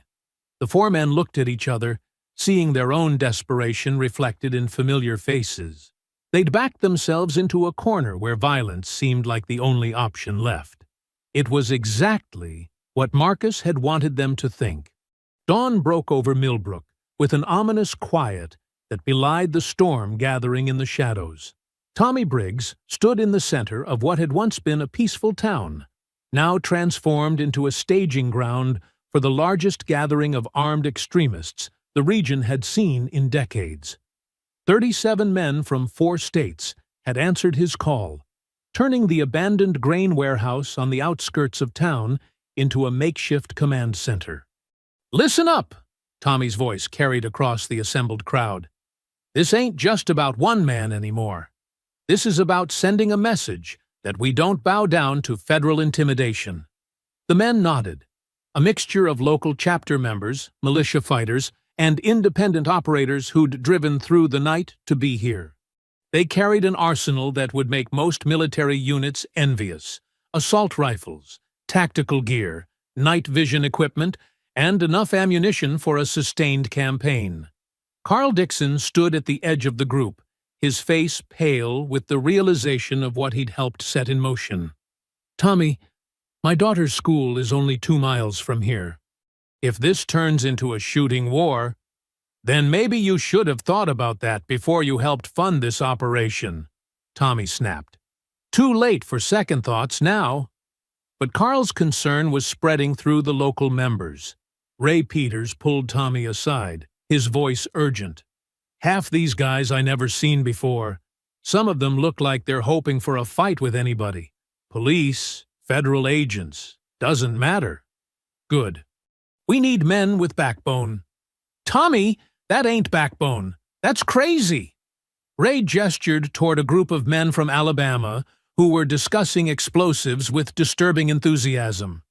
The four men looked at each other, seeing their own desperation reflected in familiar faces. They'd backed themselves into a corner where violence seemed like the only option left. It was exactly what Marcus had wanted them to think. Dawn broke over Millbrook with an ominous quiet that belied the storm gathering in the shadows. Tommy Briggs stood in the center of what had once been a peaceful town, now transformed into a staging ground for the largest gathering of armed extremists the region had seen in decades. 37 men from 4 states had answered his call, turning the abandoned grain warehouse on the outskirts of town into a makeshift command center. Listen up, Tommy's voice carried across the assembled crowd. This ain't just about one man anymore. This is about sending a message that we don't bow down to federal intimidation. The men nodded, a mixture of local chapter members, militia fighters, and independent operators who'd driven through the night to be here. They carried an arsenal that would make most military units envious: assault rifles, tactical gear, night vision equipment, and enough ammunition for a sustained campaign. Carl Dixon stood at the edge of the group, his face pale with the realization of what he'd helped set in motion. Tommy, my daughter's school is only 2 miles from here. If this turns into a shooting war, then maybe you should have thought about that before you helped fund this operation, Tommy snapped. Too late for second thoughts now. But Carl's concern was spreading through the local members. Ray Peters pulled Tommy aside, his voice urgent. Half these guys I never seen before. Some of them look like they're hoping for a fight with anybody. Police, federal agents, doesn't matter. Good. We need men with backbone. Tommy, that ain't backbone. That's crazy. Ray gestured toward a group of men from Alabama who were discussing explosives with disturbing enthusiasm.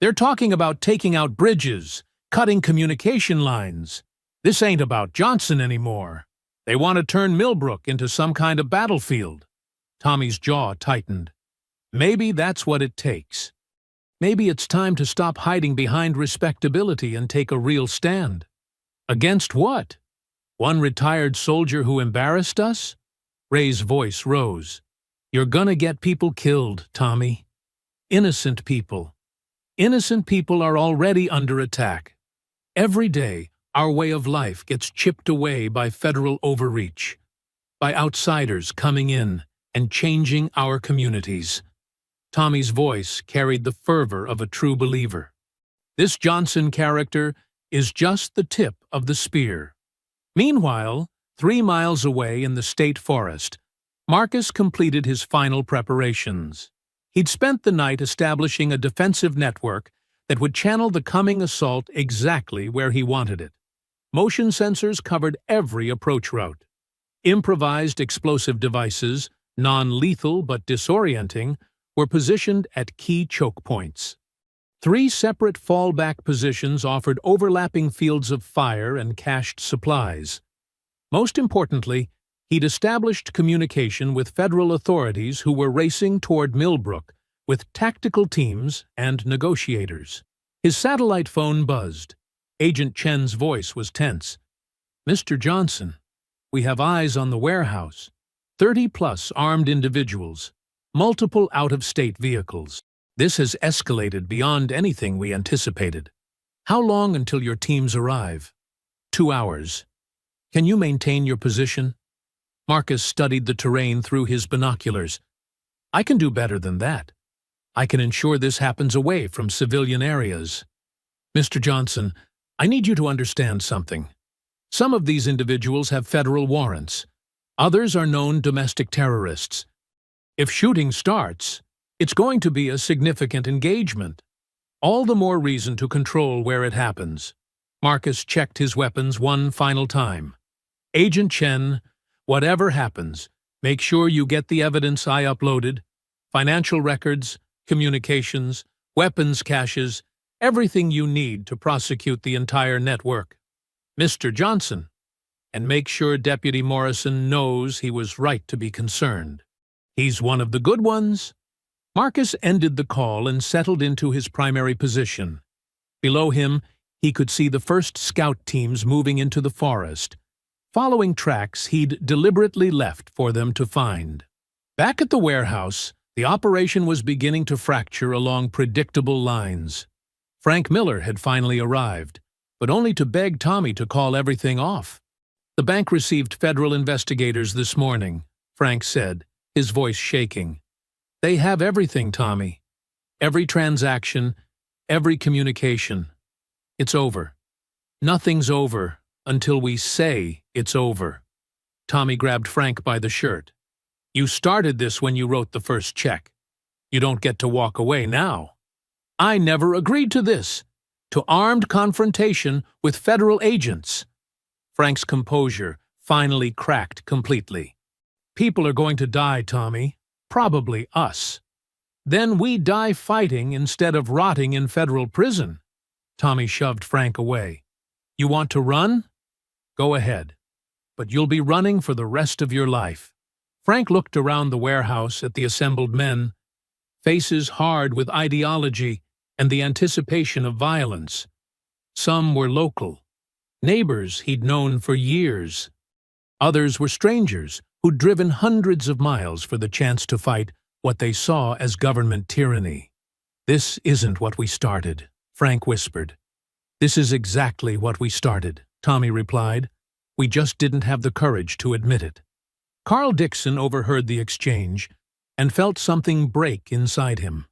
They're talking about taking out bridges, cutting communication lines. This ain't about Johnson anymore. They want to turn Millbrook into some kind of battlefield. Tommy's jaw tightened. Maybe that's what it takes. Maybe it's time to stop hiding behind respectability and take a real stand. Against what? One retired soldier who embarrassed us? Ray's voice rose. You're gonna get people killed, Tommy. Innocent people. Innocent people are already under attack. Every day, our way of life gets chipped away by federal overreach, by outsiders coming in and changing our communities. Tommy's voice carried the fervor of a true believer. This Johnson character is just the tip of the spear. Meanwhile, 3 miles away in the state forest, Marcus completed his final preparations. He'd spent the night establishing a defensive network that would channel the coming assault exactly where he wanted it. Motion sensors covered every approach route. Improvised explosive devices, non-lethal but disorienting, were positioned at key choke points. 3 separate fallback positions offered overlapping fields of fire and cached supplies. Most importantly, he'd established communication with federal authorities who were racing toward Millbrook with tactical teams and negotiators. His satellite phone buzzed. Agent Chen's voice was tense. Mr. Johnson, we have eyes on the warehouse. 30-plus armed individuals. Multiple out-of-state vehicles. This has escalated beyond anything we anticipated. How long until your teams arrive? 2 hours. Can you maintain your position? Marcus studied the terrain through his binoculars. I can do better than that. I can ensure this happens away from civilian areas. Mr. Johnson, I need you to understand something. Some of these individuals have federal warrants. Others are known domestic terrorists. If shooting starts, it's going to be a significant engagement. All the more reason to control where it happens. Marcus checked his weapons one final time. Agent Chen, whatever happens, make sure you get the evidence I uploaded, financial records, communications, weapons caches, everything you need to prosecute the entire network. Mr. Johnson, and make sure Deputy Morrison knows he was right to be concerned. He's one of the good ones. Marcus ended the call and settled into his primary position. Below him, he could see the first scout teams moving into the forest, following tracks he'd deliberately left for them to find. Back at the warehouse, the operation was beginning to fracture along predictable lines. Frank Miller had finally arrived, but only to beg Tommy to call everything off. The bank received federal investigators this morning, Frank said, his voice shaking. They have everything, Tommy. Every transaction, every communication. It's over. Nothing's over until we say it's over. Tommy grabbed Frank by the shirt. You started this when you wrote the first check. You don't get to walk away now. I never agreed to this, to armed confrontation with federal agents. Frank's composure finally cracked completely. People are going to die, Tommy. Probably us. Then we die fighting instead of rotting in federal prison. Tommy shoved Frank away. You want to run? Go ahead. But you'll be running for the rest of your life. Frank looked around the warehouse at the assembled men, faces hard with ideology and the anticipation of violence. Some were local, neighbors he'd known for years. Others were strangers who'd driven hundreds of miles for the chance to fight what they saw as government tyranny. This isn't what we started, Frank whispered. "This is exactly what we started," Tommy replied. "We just didn't have the courage to admit it." Carl Dixon overheard the exchange and felt something break inside him.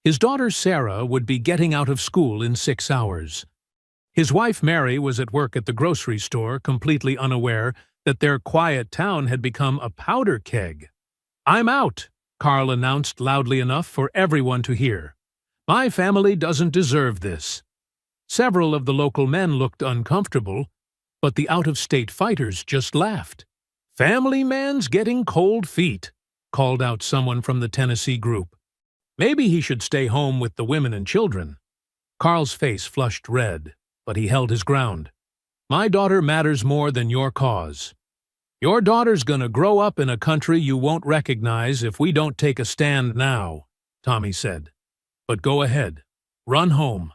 His daughter Sarah would be getting out of school in 6 hours. His wife Mary was at work at the grocery store, completely unaware that their quiet town had become a powder keg. "I'm out," Carl announced loudly enough for everyone to hear. "My family doesn't deserve this." Several of the local men looked uncomfortable, but the out-of-state fighters just laughed. "Family man's getting cold feet," called out someone from the Tennessee group. "Maybe he should stay home with the women and children." Carl's face flushed red, but he held his ground. "My daughter matters more than your cause. Your daughter's gonna grow up in a country you won't recognize if we don't take a stand now," Tommy said. "But go ahead. Run home.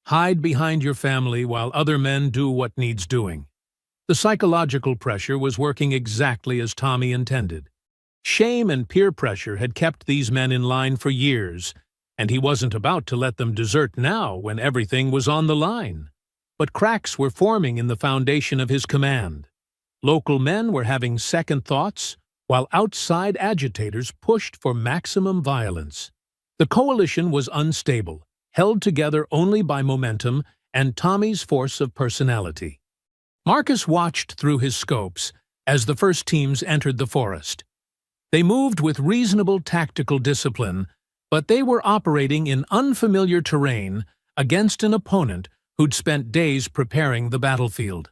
Hide behind your family while other men do what needs doing." The psychological pressure was working exactly as Tommy intended. Shame and peer pressure had kept these men in line for years, and he wasn't about to let them desert now when everything was on the line. But cracks were forming in the foundation of his command. Local men were having second thoughts, while outside agitators pushed for maximum violence. The coalition was unstable, held together only by momentum and Tommy's force of personality. Marcus watched through his scopes as the first teams entered the forest. They moved with reasonable tactical discipline, but they were operating in unfamiliar terrain against an opponent who'd spent days preparing the battlefield.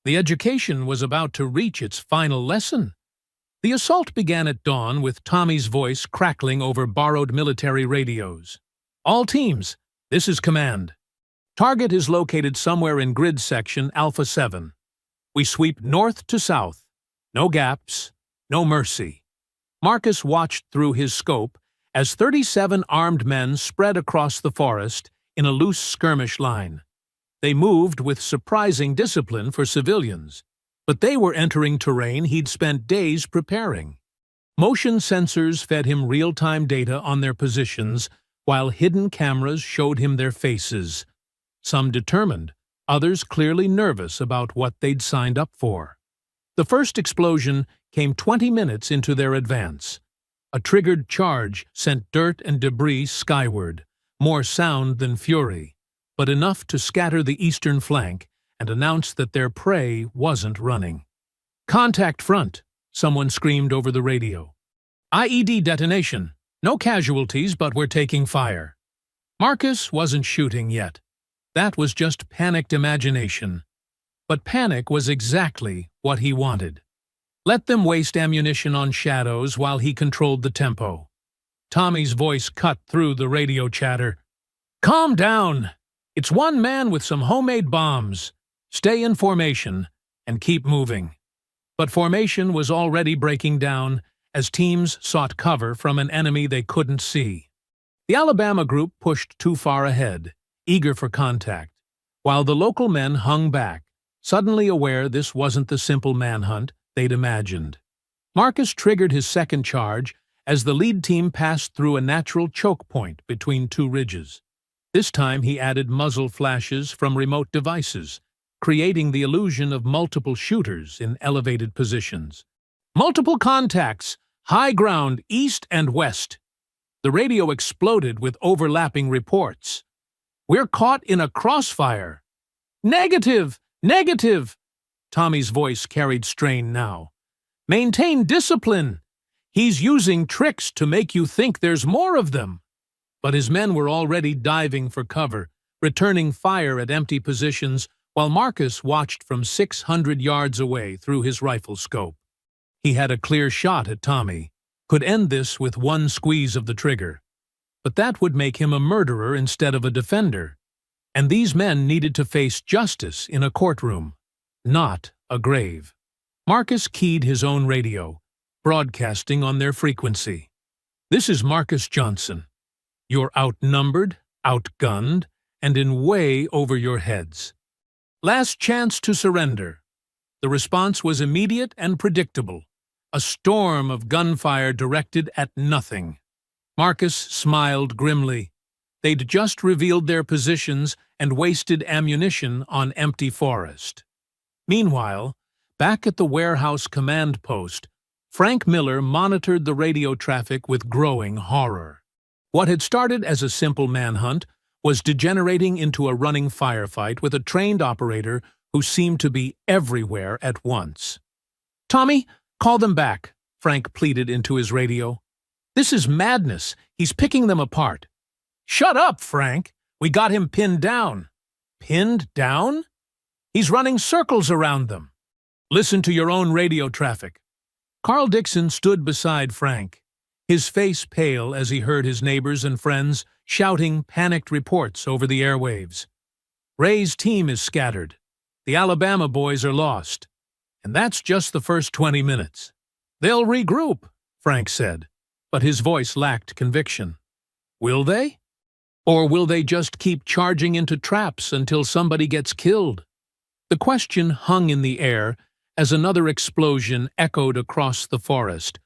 The education was about to reach its final lesson. The assault began at dawn with Tommy's voice crackling over borrowed military radios. "All teams, this is command. Target is located somewhere in grid section Alpha 7. We sweep north to south. No gaps, no mercy." Marcus watched through his scope as 37 armed men spread across the forest in a loose skirmish line. They moved with surprising discipline for civilians, but they were entering terrain he'd spent days preparing. Motion sensors fed him real-time data on their positions, while hidden cameras showed him their faces. Some determined, others clearly nervous about what they'd signed up for. The first explosion came 20 minutes into their advance. A triggered charge sent dirt and debris skyward, more sound than fury, but enough to scatter the eastern flank and announce that their prey wasn't running. "Contact front," someone screamed over the radio. "IED detonation. No casualties, but we're taking fire." Marcus wasn't shooting yet. That was just panicked imagination. But panic was exactly what he wanted. Let them waste ammunition on shadows while he controlled the tempo. Tommy's voice cut through the radio chatter. "Calm down. It's one man with some homemade bombs. Stay in formation and keep moving." But formation was already breaking down as teams sought cover from an enemy they couldn't see. The Alabama group pushed too far ahead, eager for contact, while the local men hung back, suddenly aware this wasn't the simple manhunt they'd imagined. Marcus triggered his second charge as the lead team passed through a natural choke point between two ridges. This time he added muzzle flashes from remote devices, creating the illusion of multiple shooters in elevated positions. "Multiple contacts, high ground east and west." The radio exploded with overlapping reports. "We're caught in a crossfire." "Negative! Negative!" Tommy's voice carried strain now. "Maintain discipline. He's using tricks to make you think there's more of them." But his men were already diving for cover, returning fire at empty positions, while Marcus watched from 600 yards away through his rifle scope. He had a clear shot at Tommy, could end this with one squeeze of the trigger. But that would make him a murderer instead of a defender. And these men needed to face justice in a courtroom, not a grave. Marcus keyed his own radio, broadcasting on their frequency. "This is Marcus Johnson. You're outnumbered, outgunned, and in way over your heads. Last chance to surrender." The response was immediate and predictable, a storm of gunfire directed at nothing. Marcus smiled grimly. They'd just revealed their positions and wasted ammunition on empty forest. Meanwhile, back at the warehouse command post, Frank Miller monitored the radio traffic with growing horror. What had started as a simple manhunt was degenerating into a running firefight with a trained operator who seemed to be everywhere at once. "Tommy, call them back," Frank pleaded into his radio. "This is madness. He's picking them apart." "Shut up, Frank. We got him pinned down." "Pinned down? He's running circles around them." "Listen to your own radio traffic." Carl Dixon stood beside Frank, his face pale as he heard his neighbors and friends shouting panicked reports over the airwaves. "Ray's team is scattered. The Alabama boys are lost. And that's just the first 20 minutes. "They'll regroup," Frank said, but his voice lacked conviction. "Will they? Or will they just keep charging into traps until somebody gets killed?" The question hung in the air as another explosion echoed across the forest,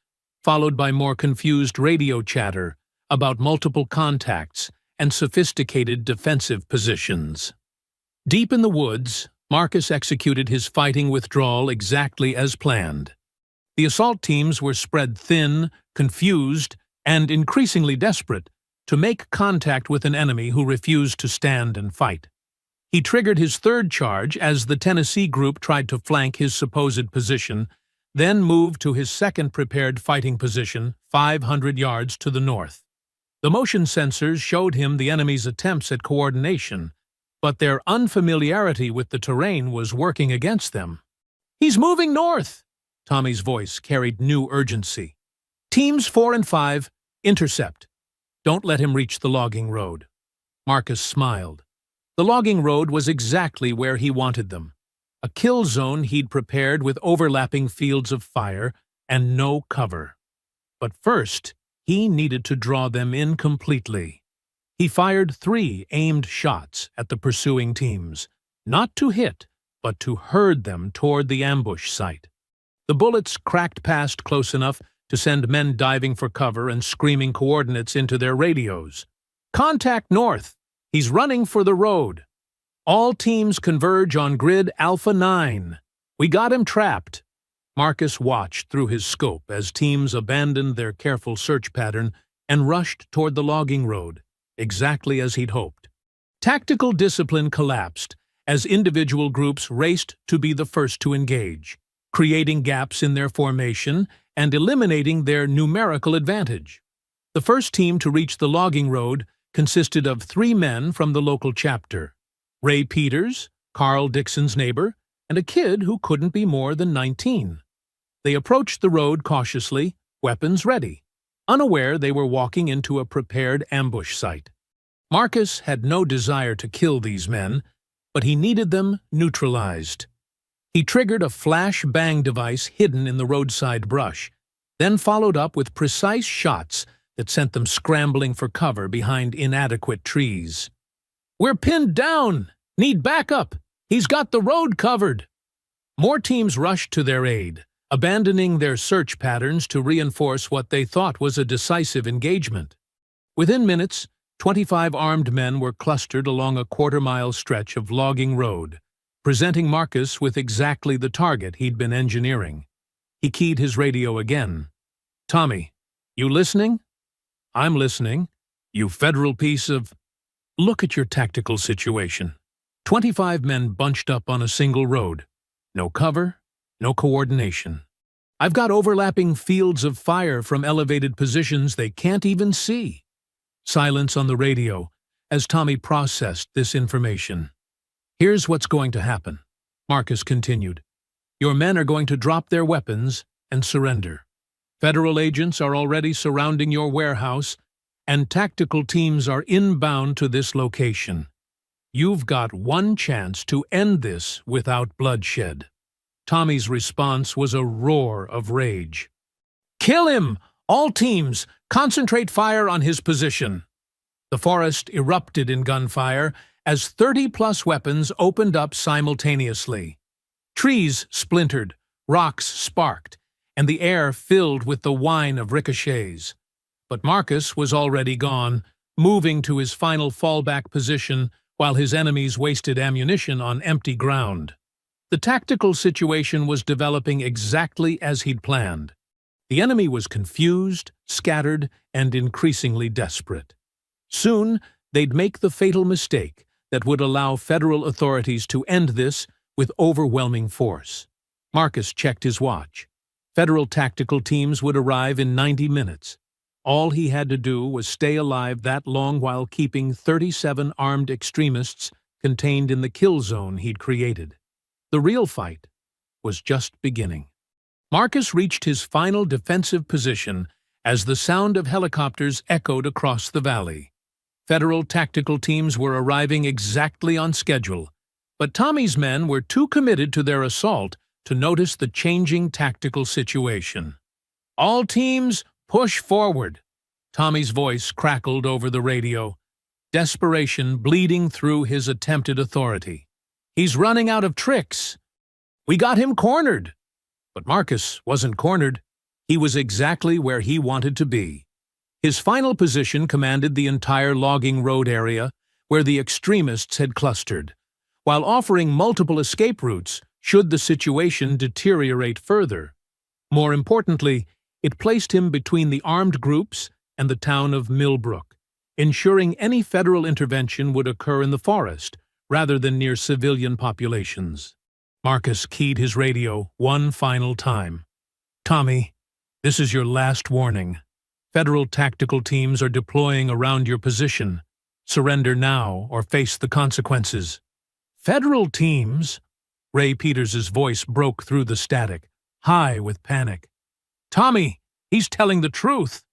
followed by more confused radio chatter about multiple contacts and sophisticated defensive positions. Deep in the woods, Marcus executed his fighting withdrawal exactly as planned. The assault teams were spread thin, confused, and increasingly desperate to make contact with an enemy who refused to stand and fight. He triggered his third charge as the Tennessee group tried to flank his supposed position, then moved to his second prepared fighting position 500 yards to the north. The motion sensors showed him the enemy's attempts at coordination, but their unfamiliarity with the terrain was working against them. "He's moving north!" Tommy's voice carried new urgency. "Teams 4 and 5, intercept. Don't let him reach the logging road." Marcus smiled. The logging road was exactly where he wanted them. A kill zone he'd prepared with overlapping fields of fire and no cover. But first, he needed to draw them in completely. He fired 3 aimed shots at the pursuing teams, not to hit, but to herd them toward the ambush site. The bullets cracked past close enough to send men diving for cover and screaming coordinates into their radios. "Contact north! He's running for the road. All teams converge on grid Alpha 9. We got him trapped." Marcus watched through his scope as teams abandoned their careful search pattern and rushed toward the logging road, exactly as he'd hoped. Tactical discipline collapsed as individual groups raced to be the first to engage, creating gaps in their formation and eliminating their numerical advantage. The first team to reach the logging road consisted of 3 men from the local chapter: Ray Peters, Carl Dixon's neighbor, and a kid who couldn't be more than 19. They approached the road cautiously, weapons ready, unaware they were walking into a prepared ambush site. Marcus had no desire to kill these men, but he needed them neutralized. He triggered a flash bang device hidden in the roadside brush, then followed up with precise shots that sent them scrambling for cover behind inadequate trees. "We're pinned down! Need backup! He's got the road covered!" More teams rushed to their aid, abandoning their search patterns to reinforce what they thought was a decisive engagement. Within minutes, 25 armed men were clustered along a quarter-mile stretch of logging road, presenting Marcus with exactly the target he'd been engineering. He keyed his radio again. "Tommy, you listening?" "I'm listening. You federal piece of—" "Look at your tactical situation. 25 men bunched up on a single road. No cover, no coordination. I've got overlapping fields of fire from elevated positions they can't even see." Silence on the radio as Tommy processed this information. "Here's what's going to happen," Marcus continued. "Your men are going to drop their weapons and surrender. Federal agents are already surrounding your warehouse, and tactical teams are inbound to this location. You've got one chance to end this without bloodshed." Tommy's response was a roar of rage. "Kill him! All teams, concentrate fire on his position." The forest erupted in gunfire as 30-plus weapons opened up simultaneously. Trees splintered, rocks sparked, and the air filled with the whine of ricochets. But Marcus was already gone, moving to his final fallback position while his enemies wasted ammunition on empty ground. The tactical situation was developing exactly as he'd planned. The enemy was confused, scattered, and increasingly desperate. Soon, they'd make the fatal mistake that would allow federal authorities to end this with overwhelming force. Marcus checked his watch. Federal tactical teams would arrive in 90 minutes. All he had to do was stay alive that long while keeping 37 armed extremists contained in the kill zone he'd created. The real fight was just beginning. Marcus reached his final defensive position as the sound of helicopters echoed across the valley. Federal tactical teams were arriving exactly on schedule, but Tommy's men were too committed to their assault to notice the changing tactical situation. "All teams, push forward!" Tommy's voice crackled over the radio, desperation bleeding through his attempted authority. "He's running out of tricks. We got him cornered." But Marcus wasn't cornered. He was exactly where he wanted to be. His final position commanded the entire logging road area where the extremists had clustered, while offering multiple escape routes should the situation deteriorate further. More importantly, it placed him between the armed groups and the town of Millbrook, ensuring any federal intervention would occur in the forest rather than near civilian populations. Marcus keyed his radio one final time. "Tommy, this is your last warning. Federal tactical teams are deploying around your position. Surrender now or face the consequences." "Federal teams?" Ray Peters's voice broke through the static, high with panic. "Tommy, he's telling the truth.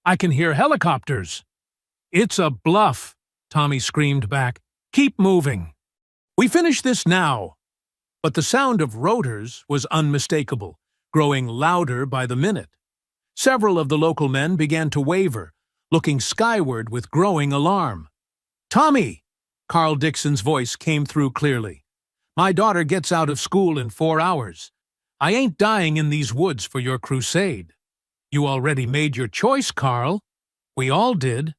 I can hear helicopters." "It's a bluff," Tommy screamed back. "Keep moving. We finish this now." But the sound of rotors was unmistakable, growing louder by the minute. Several of the local men began to waver, looking skyward with growing alarm. "Tommy!" Carl Dixon's voice came through clearly. "My daughter gets out of school in 4 hours. I ain't dying in these woods for your crusade." "You already made your choice, Carl." "We all did."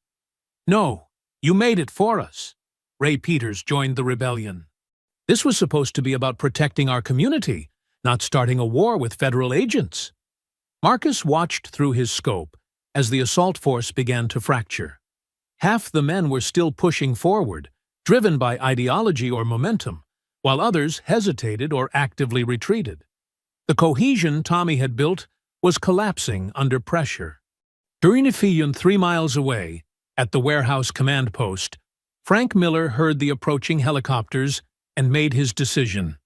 "No, you made it for us." Ray Peters joined the rebellion. "This was supposed to be about protecting our community, not starting a war with federal agents." Marcus watched through his scope as the assault force began to fracture. Half the men were still pushing forward, driven by ideology or momentum, while others hesitated or actively retreated. The cohesion Tommy had built was collapsing under pressure. During a field 3 miles away, at the warehouse command post, Frank Miller heard the approaching helicopters and made his decision.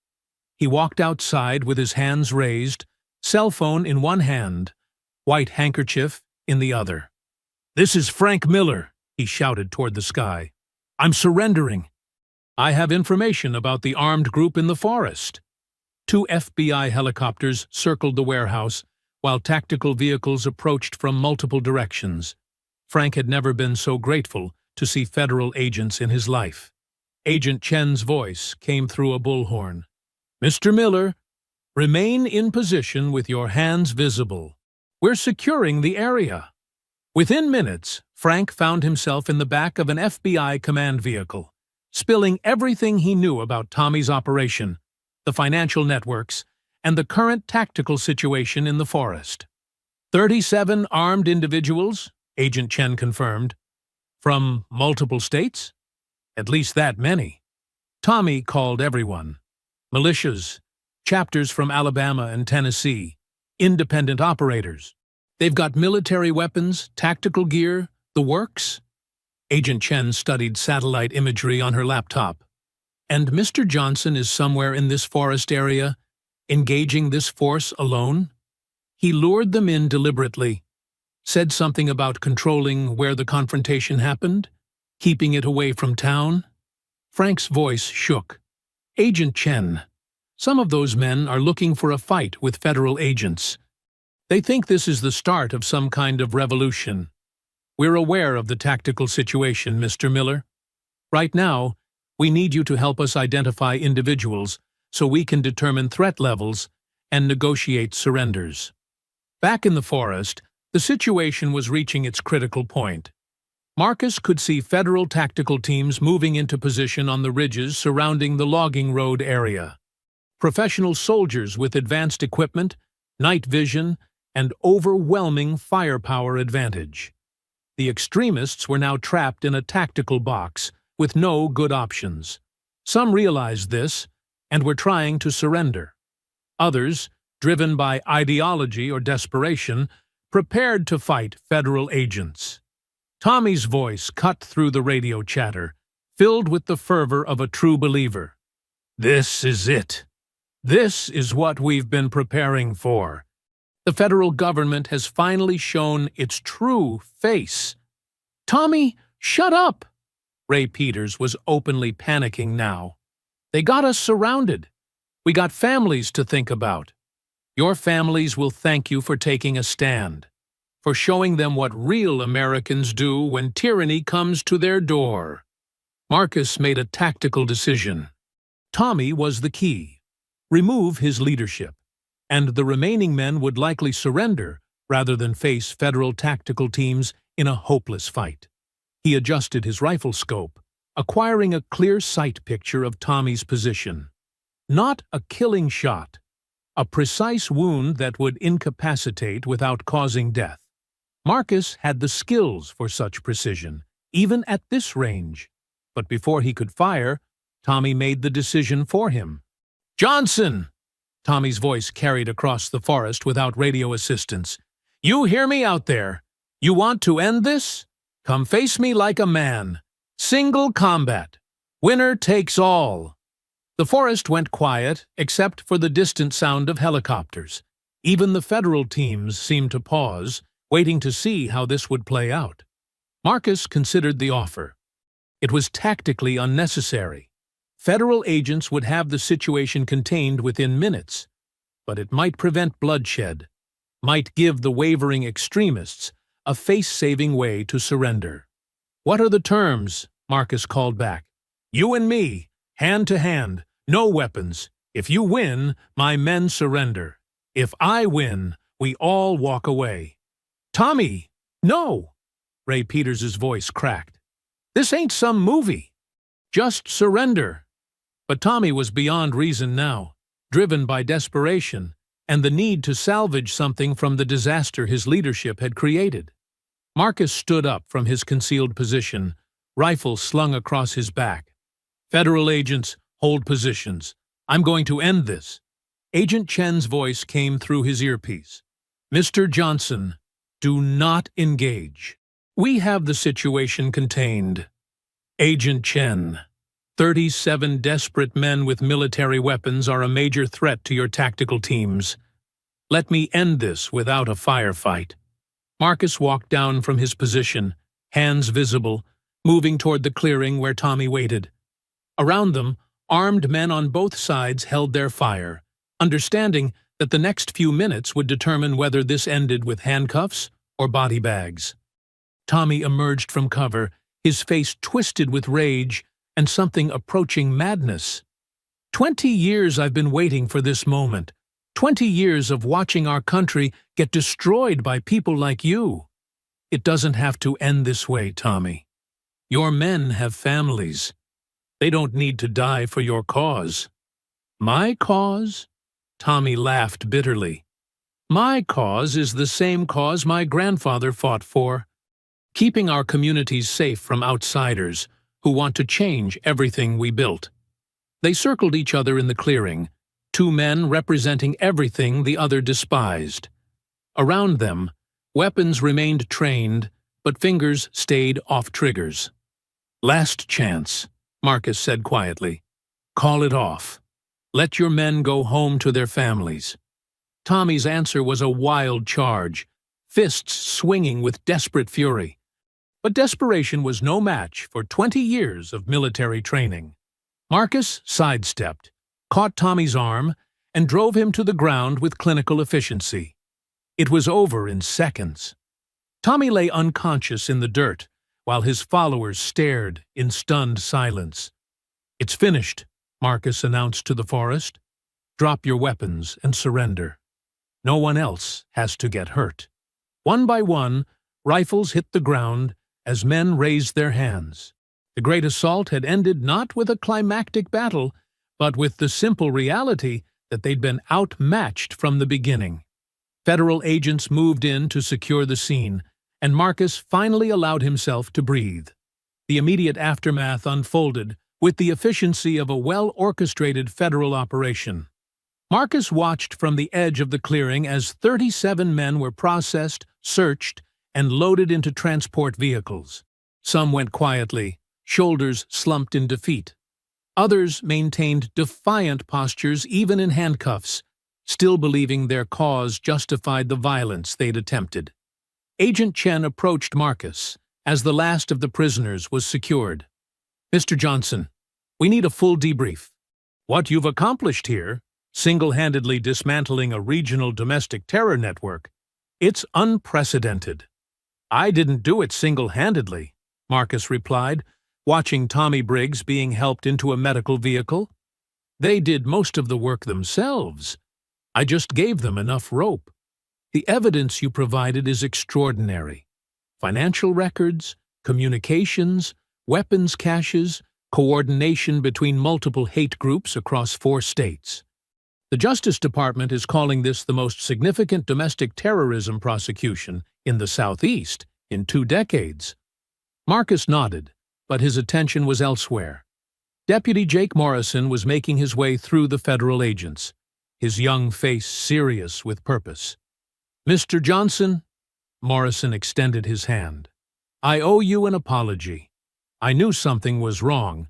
He walked outside with his hands raised, cell phone in one hand, white handkerchief in the other. "This is Frank Miller," he shouted toward the sky. "I'm surrendering. I have information about the armed group in the forest." 2 FBI helicopters circled the warehouse, while tactical vehicles approached from multiple directions. Frank had never been so grateful to see federal agents in his life. Agent Chen's voice came through a bullhorn. "Mr. Miller, remain in position with your hands visible. We're securing the area." Within minutes, Frank found himself in the back of an FBI command vehicle, spilling everything he knew about Tommy's operation, the financial networks, and the current tactical situation in the forest. 37 armed individuals, Agent Chen confirmed. From multiple states? At least that many. Tommy called everyone. Militias, chapters from Alabama and Tennessee, independent operators. They've got military weapons, tactical gear, the works. Agent Chen studied satellite imagery on her laptop. And Mr. Johnson is somewhere in this forest area, engaging this force alone? He lured them in deliberately, said something about controlling where the confrontation happened, keeping it away from town. Frank's voice shook. "Agent Chen, some of those men are looking for a fight with federal agents. They think this is the start of some kind of revolution. We're aware of the tactical situation, Mr. Miller. Right now, we need you to help us identify individuals so we can determine threat levels and negotiate surrenders." Back in the forest, the situation was reaching its critical point. Marcus could see federal tactical teams moving into position on the ridges surrounding the logging road area. Professional soldiers with advanced equipment, night vision, and overwhelming firepower advantage. The extremists were now trapped in a tactical box with no good options. Some realized this and were trying to surrender. Others, driven by ideology or desperation, prepared to fight federal agents. Tommy's voice cut through the radio chatter, filled with the fervor of a true believer. "This is it. This is what we've been preparing for. The federal government has finally shown its true face." "Tommy, shut up!" Ray Peters was openly panicking now. "They got us surrounded. We got families to think about. Your families will thank you for taking a stand, for showing them what real Americans do when tyranny comes to their door." Marcus made a tactical decision. Tommy was the key. Remove his leadership, and the remaining men would likely surrender rather than face federal tactical teams in a hopeless fight. He adjusted his rifle scope, acquiring a clear sight picture of Tommy's position. Not a killing shot, a precise wound that would incapacitate without causing death. Marcus had the skills for such precision, even at this range. But before he could fire, Tommy made the decision for him. "Johnson!" Tommy's voice carried across the forest without radio assistance. "You hear me out there? You want to end this? Come face me like a man. Single combat. Winner takes all." The forest went quiet, except for the distant sound of helicopters. Even the federal teams seemed to pause, waiting to see how this would play out. Marcus considered the offer. It was tactically unnecessary. Federal agents would have the situation contained within minutes, but it might prevent bloodshed, might give the wavering extremists a face-saving way to surrender. "What are the terms?" Marcus called back. "You and me, hand to hand, no weapons. If you win, my men surrender. If I win, we all walk away." "Tommy, no!" Ray Peters' voice cracked. "This ain't some movie. Just surrender." But Tommy was beyond reason now, driven by desperation and the need to salvage something from the disaster his leadership had created. Marcus stood up from his concealed position, rifle slung across his back. "Federal agents, hold positions. I'm going to end this." Agent Chen's voice came through his earpiece. "Mr. Johnson, do not engage. We have the situation contained." "Agent Chen, 37 desperate men with military weapons are a major threat to your tactical teams. Let me end this without a firefight." Marcus walked down from his position, hands visible, moving toward the clearing where Tommy waited. Around them, armed men on both sides held their fire, understanding that the next few minutes would determine whether this ended with handcuffs or body bags. Tommy emerged from cover, his face twisted with rage and something approaching madness. 20 years I've been waiting for this moment. 20 years of watching our country get destroyed by people like you. It doesn't have to end this way, Tommy. Your men have families. They don't need to die for your cause." "My cause?" Tommy laughed bitterly. "My cause is the same cause my grandfather fought for. Keeping our communities safe from outsiders who want to change everything we built." They circled each other in the clearing, two men representing everything the other despised. Around them, weapons remained trained, but fingers stayed off triggers. "Last chance," Marcus said quietly. "Call it off. Let your men go home to their families." Tommy's answer was a wild charge, fists swinging with desperate fury. But desperation was no match for 20 years of military training. Marcus sidestepped, caught Tommy's arm, and drove him to the ground with clinical efficiency. It was over in seconds. Tommy lay unconscious in the dirt, while his followers stared in stunned silence. "It's finished," Marcus announced to the forest. "Drop your weapons and surrender. No one else has to get hurt." One by one, rifles hit the ground, as men raised their hands. The great assault had ended not with a climactic battle, but with the simple reality that they'd been outmatched from the beginning. Federal agents moved in to secure the scene, and Marcus finally allowed himself to breathe. The immediate aftermath unfolded with the efficiency of a well-orchestrated federal operation. Marcus watched from the edge of the clearing as 37 men were processed, searched, and loaded into transport vehicles. Some went quietly, shoulders slumped in defeat. Others maintained defiant postures even in handcuffs, still believing their cause justified the violence they'd attempted. Agent Chen approached Marcus as the last of the prisoners was secured. "Mr. Johnson, we need a full debrief. What you've accomplished here, single-handedly dismantling a regional domestic terror network, it's unprecedented." "I didn't do it single-handedly," Marcus replied, watching Tommy Briggs being helped into a medical vehicle. "They did most of the work themselves. I just gave them enough rope. The evidence you provided is extraordinary. Financial records, communications, weapons caches, coordination between multiple hate groups across 4 states. The Justice Department is calling this the most significant domestic terrorism prosecution in the Southeast in 2 decades. Marcus nodded, but his attention was elsewhere. Deputy Jake Morrison was making his way through the federal agents, his young face serious with purpose. "Mr. Johnson," Morrison extended his hand, "I owe you an apology. I knew something was wrong,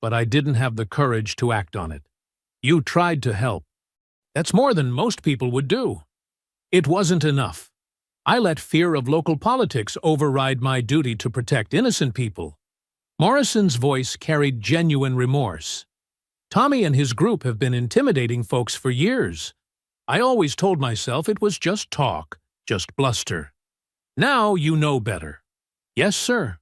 but I didn't have the courage to act on it. You tried to help. That's more than most people would do. It wasn't enough. I let fear of local politics override my duty to protect innocent people." Morrison's voice carried genuine remorse. "Tommy and his group have been intimidating folks for years. I always told myself it was just talk, just bluster. Now you know better." "Yes, sir.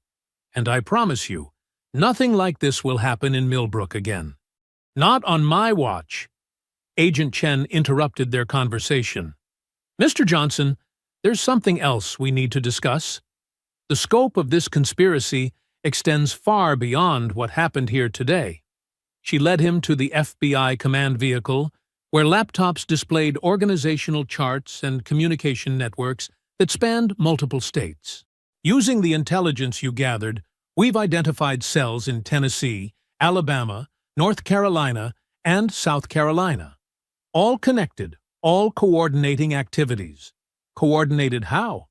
And I promise you, nothing like this will happen in Millbrook again." "Not on my watch." Agent Chen interrupted their conversation. "Mr. Johnson, there's something else we need to discuss. The scope of this conspiracy extends far beyond what happened here today." She led him to the FBI command vehicle, where laptops displayed organizational charts and communication networks that spanned multiple states. "Using the intelligence you gathered, we've identified cells in Tennessee, Alabama, North Carolina, and South Carolina. All connected, all coordinating activities. Coordinated how?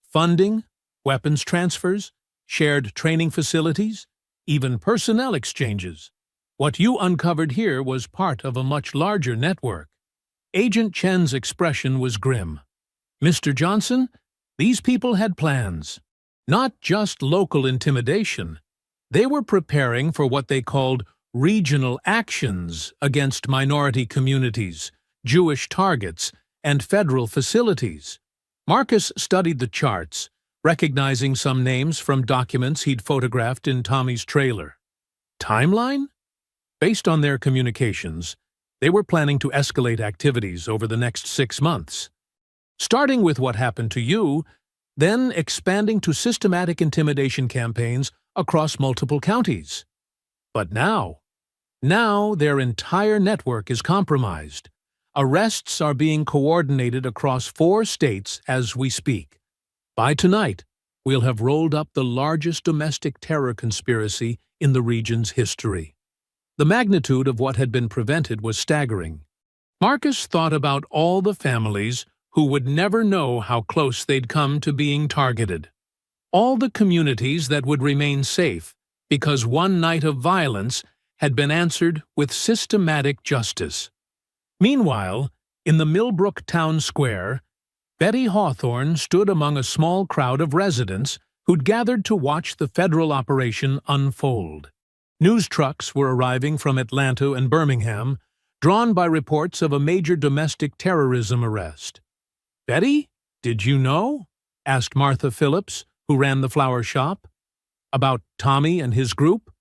Funding, weapons transfers, shared training facilities, even personnel exchanges. What you uncovered here was part of a much larger network." Agent Chen's expression was grim. "Mr. Johnson, these people had plans. Not just local intimidation. They were preparing for what they called regional actions against minority communities, Jewish targets, and federal facilities." Marcus studied the charts, recognizing some names from documents he'd photographed in Tommy's trailer. Timeline? Based on their communications, they were planning to escalate activities over the next 6 months. Starting with what happened to you, then expanding to systematic intimidation campaigns across multiple counties. But now their entire network is compromised. Arrests are being coordinated across 4 states as we speak. By tonight, we'll have rolled up the largest domestic terror conspiracy in the region's history. The magnitude of what had been prevented was staggering. Marcus thought about all the families who would never know how close they'd come to being targeted. All the communities that would remain safe because one night of violence had been answered with systematic justice. Meanwhile, in the Millbrook town square, Betty Hawthorne stood among a small crowd of residents who'd gathered to watch the federal operation unfold. News trucks were arriving from Atlanta and Birmingham, drawn by reports of a major domestic terrorism arrest. "Betty, did you know?" asked Martha Phillips, who ran the flower shop. "About Tommy and his group?"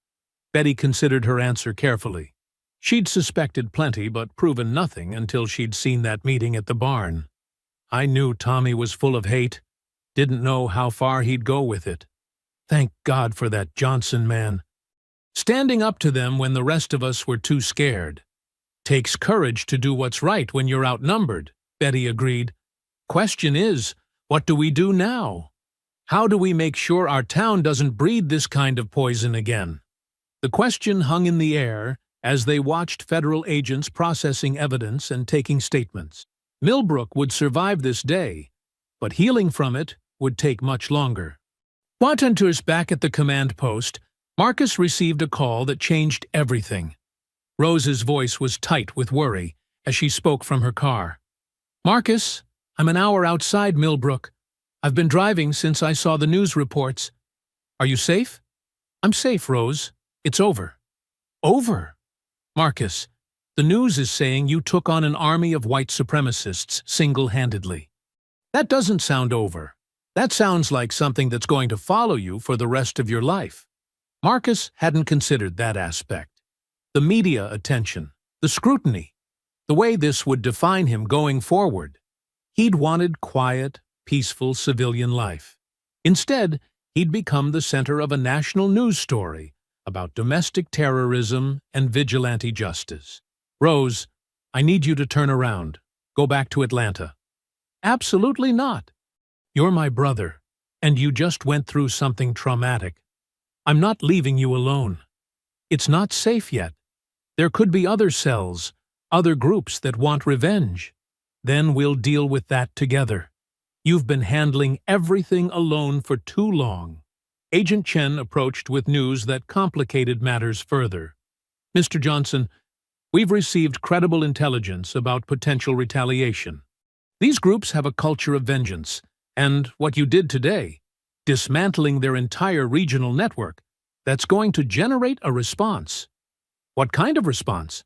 Betty considered her answer carefully. She'd suspected plenty but proven nothing until she'd seen that meeting at the barn. "I knew Tommy was full of hate. Didn't know how far he'd go with it." Thank God for that Johnson man. Standing up to them when the rest of us were too scared. Takes courage to do what's right when you're outnumbered, Betty agreed. Question is, what do we do now? How do we make sure our town doesn't breed this kind of poison again? The question hung in the air as they watched federal agents processing evidence and taking statements. Millbrook would survive this day, but healing from it would take much longer. Quantenters back at the command post, Marcus received a call that changed everything. Rose's voice was tight with worry as she spoke from her car. Marcus, I'm an hour outside Millbrook. I've been driving since I saw the news reports. Are you safe? I'm safe, Rose. It's over. Over? Marcus, the news is saying you took on an army of white supremacists single-handedly. That doesn't sound over. That sounds like something that's going to follow you for the rest of your life. Marcus hadn't considered that aspect. The media attention, the scrutiny, the way this would define him going forward. He'd wanted quiet, peaceful civilian life. Instead, he'd become the center of a national news story about domestic terrorism and vigilante justice. Rose, I need you to turn around. Go back to Atlanta. Absolutely not. You're my brother, and you just went through something traumatic. I'm not leaving you alone. It's not safe yet. There could be other cells, other groups that want revenge. Then we'll deal with that together. You've been handling everything alone for too long. Agent Chen approached with news that complicated matters further. Mr. Johnson, we've received credible intelligence about potential retaliation. These groups have a culture of vengeance, and what you did today, dismantling their entire regional network, that's going to generate a response. What kind of response?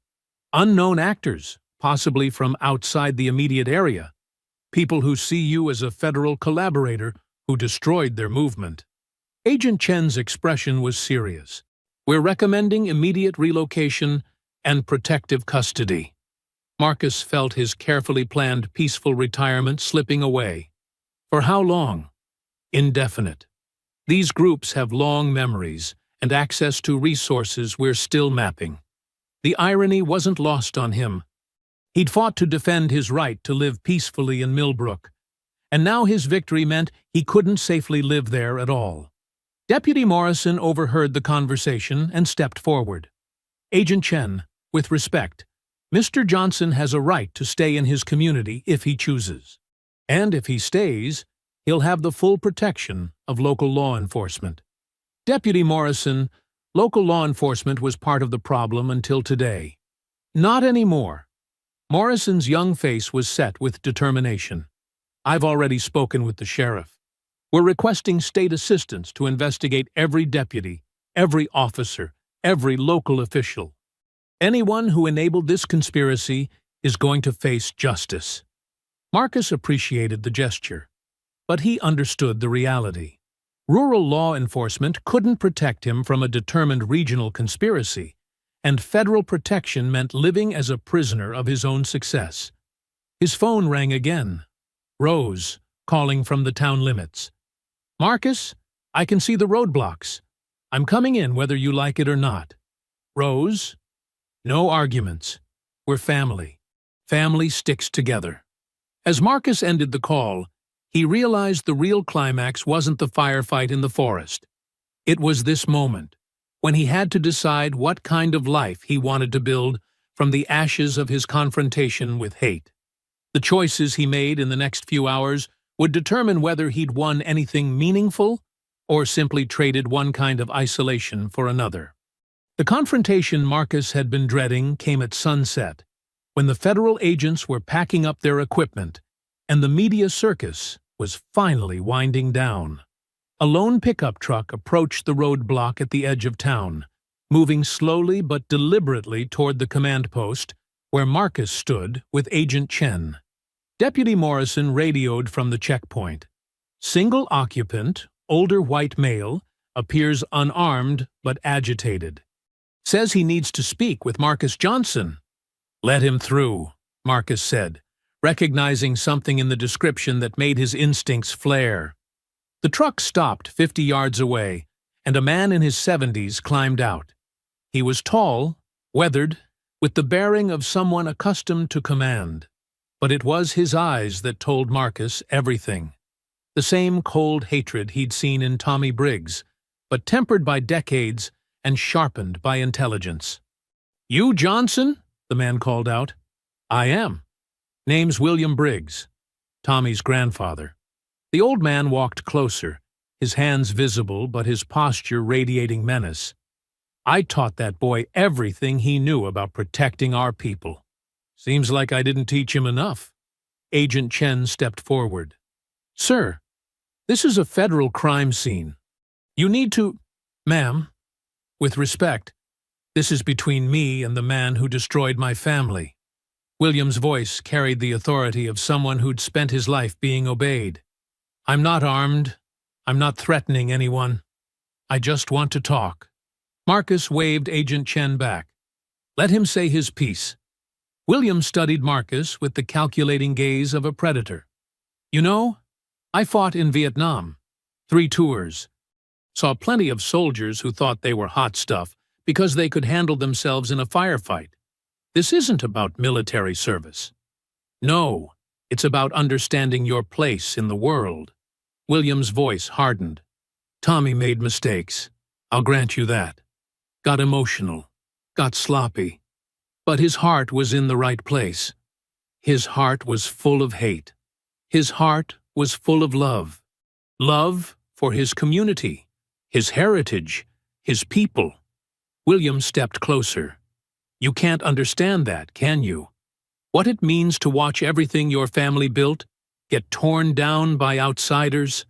Unknown actors, possibly from outside the immediate area. People who see you as a federal collaborator who destroyed their movement. Agent Chen's expression was serious. We're recommending immediate relocation and protective custody. Marcus felt his carefully planned peaceful retirement slipping away. For how long? Indefinite. These groups have long memories and access to resources we're still mapping. The irony wasn't lost on him. He'd fought to defend his right to live peacefully in Millbrook, and now his victory meant he couldn't safely live there at all. Deputy Morrison overheard the conversation and stepped forward. Agent Chen, with respect, Mr. Johnson has a right to stay in his community if he chooses. And if he stays, he'll have the full protection of local law enforcement. Deputy Morrison, local law enforcement was part of the problem until today. Not anymore. Morrison's young face was set with determination. I've already spoken with the sheriff. We're requesting state assistance to investigate every deputy, every officer, every local official. Anyone who enabled this conspiracy is going to face justice. Marcus appreciated the gesture, but he understood the reality. Rural law enforcement couldn't protect him from a determined regional conspiracy, and federal protection meant living as a prisoner of his own success. His phone rang again. Rose, calling from the town limits. Marcus, I can see the roadblocks. I'm coming in whether you like it or not. Rose? No arguments. We're family. Family sticks together. As Marcus ended the call, he realized the real climax wasn't the firefight in the forest. It was this moment, when he had to decide what kind of life he wanted to build from the ashes of his confrontation with hate. The choices he made in the next few hours would determine whether he'd won anything meaningful or simply traded one kind of isolation for another. The confrontation Marcus had been dreading came at sunset, when the federal agents were packing up their equipment and the media circus was finally winding down. A lone pickup truck approached the roadblock at the edge of town, moving slowly but deliberately toward the command post where Marcus stood with Agent Chen. Deputy Morrison radioed from the checkpoint. Single occupant, older white male, appears unarmed but agitated. Says he needs to speak with Marcus Johnson. Let him through, Marcus said, recognizing something in the description that made his instincts flare. The truck stopped 50 yards away, and a man in his 70s climbed out. He was tall, weathered, with the bearing of someone accustomed to command. But it was his eyes that told Marcus everything. The same cold hatred he'd seen in Tommy Briggs, but tempered by decades and sharpened by intelligence. "You Johnson?" the man called out. "I am. Name's William Briggs, Tommy's grandfather." The old man walked closer, his hands visible but his posture radiating menace. "I taught that boy everything he knew about protecting our people." "Seems like I didn't teach him enough." Agent Chen stepped forward. "Sir, this is a federal crime scene. You need to—" "Ma'am, with respect, this is between me and the man who destroyed my family." William's voice carried the authority of someone who'd spent his life being obeyed. "I'm not armed. I'm not threatening anyone. I just want to talk." Marcus waved Agent Chen back. "Let him say his piece." William studied Marcus with the calculating gaze of a predator. "You know, I fought in Vietnam. 3 tours. Saw plenty of soldiers who thought they were hot stuff because they could handle themselves in a firefight. This isn't about military service. No, it's about understanding your place in the world." William's voice hardened. "Tommy made mistakes. I'll grant you that. Got emotional. Got sloppy. But his heart was in the right place. His heart was full of hate. His heart was full of love. Love for his community, his heritage, his people." William stepped closer. "You can't understand that, can you? What it means to watch everything your family built get torn down by outsiders?"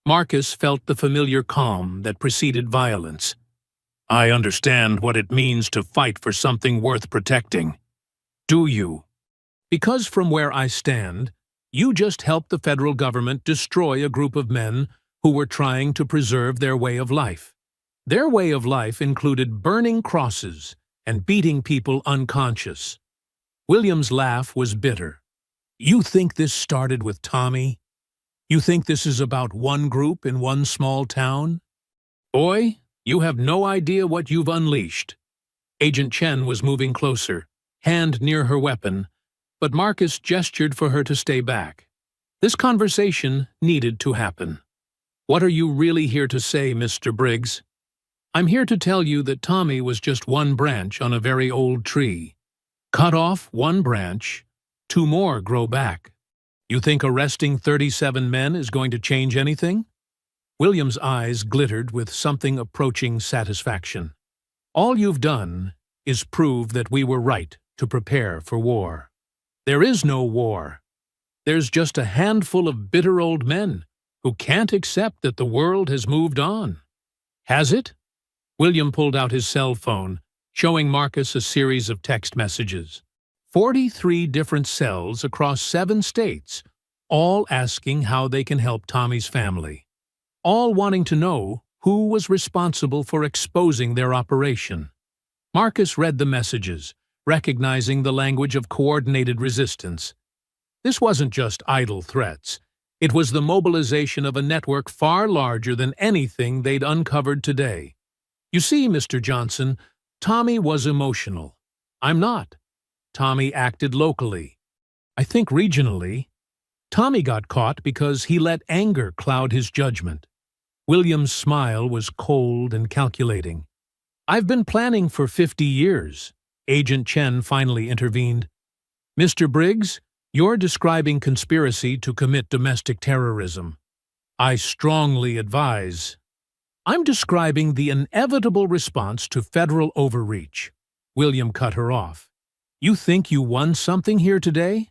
Marcus felt the familiar calm that preceded violence. "I understand what it means to fight for something worth protecting." "Do you?" "Because from where I stand, you just helped the federal government destroy a group of men who were trying to preserve their way of life. Their way of life included burning crosses and beating people unconscious." William's laugh was bitter. "You think this started with Tommy? You think this is about one group in one small town? Boy, you have no idea what you've unleashed." Agent Chen was moving closer, hand near her weapon, but Marcus gestured for her to stay back. This conversation needed to happen. "What are you really here to say, Mr. Briggs?" "I'm here to tell you that Tommy was just one branch on a very old tree. Cut off one branch, 2 more grow back. You think arresting 37 men is going to change anything?" William's eyes glittered with something approaching satisfaction. "All you've done is prove that we were right to prepare for war. There is no war. There's just a handful of bitter old men who can't accept that the world has moved on." "Has it?" William pulled out his cell phone, showing Marcus a series of text messages. 43 different cells across 7 states, all asking how they can help Tommy's family. All wanting to know who was responsible for exposing their operation. Marcus read the messages, recognizing the language of coordinated resistance. This wasn't just idle threats. It was the mobilization of a network far larger than anything they'd uncovered today. "You see, Mr. Johnson, Tommy was emotional. I'm not. Tommy acted locally. I think regionally. Tommy got caught because he let anger cloud his judgment." William's smile was cold and calculating. "I've been planning for 50 years. Agent Chen finally intervened. "Mr. Briggs, you're describing conspiracy to commit domestic terrorism. I strongly advise." "I'm describing the inevitable response to federal overreach." William cut her off. "You think you won something here today?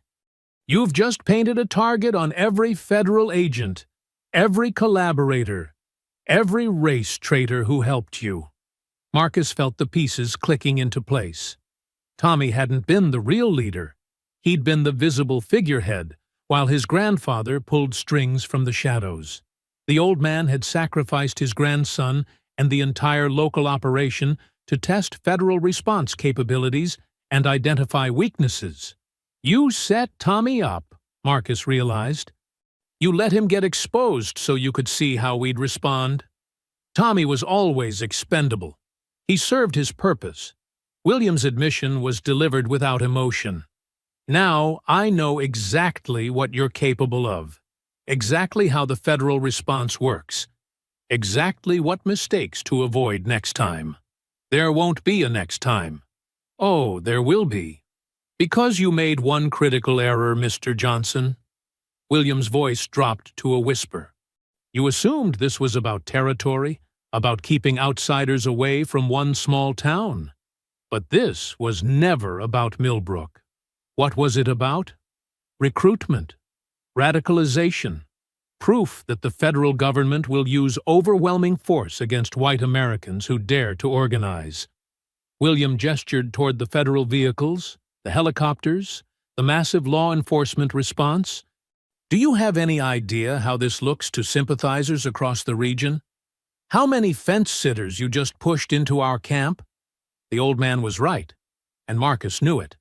You've just painted a target on every federal agent, every collaborator, every race traitor who helped you." Marcus felt the pieces clicking into place. Tommy hadn't been the real leader. He'd been the visible figurehead, while his grandfather pulled strings from the shadows. The old man had sacrificed his grandson and the entire local operation to test federal response capabilities and identify weaknesses. "You set Tommy up," Marcus realized. "You let him get exposed so you could see how we'd respond." Tommy was always expendable. He served his purpose. William's admission was delivered without emotion. Now I know exactly what you're capable of, exactly how the federal response works, exactly what mistakes to avoid next time. There won't be a next time. Oh, there will be. Because you made one critical error, Mr. Johnson. William's voice dropped to a whisper. You assumed this was about territory, about keeping outsiders away from one small town. But this was never about Millbrook. What was it about? Recruitment, radicalization, proof that the federal government will use overwhelming force against white Americans who dare to organize. William gestured toward the federal vehicles, the helicopters, the massive law enforcement response. Do you have any idea how this looks to sympathizers across the region? How many fence-sitters you just pushed into our camp? The old man was right, and Marcus knew it.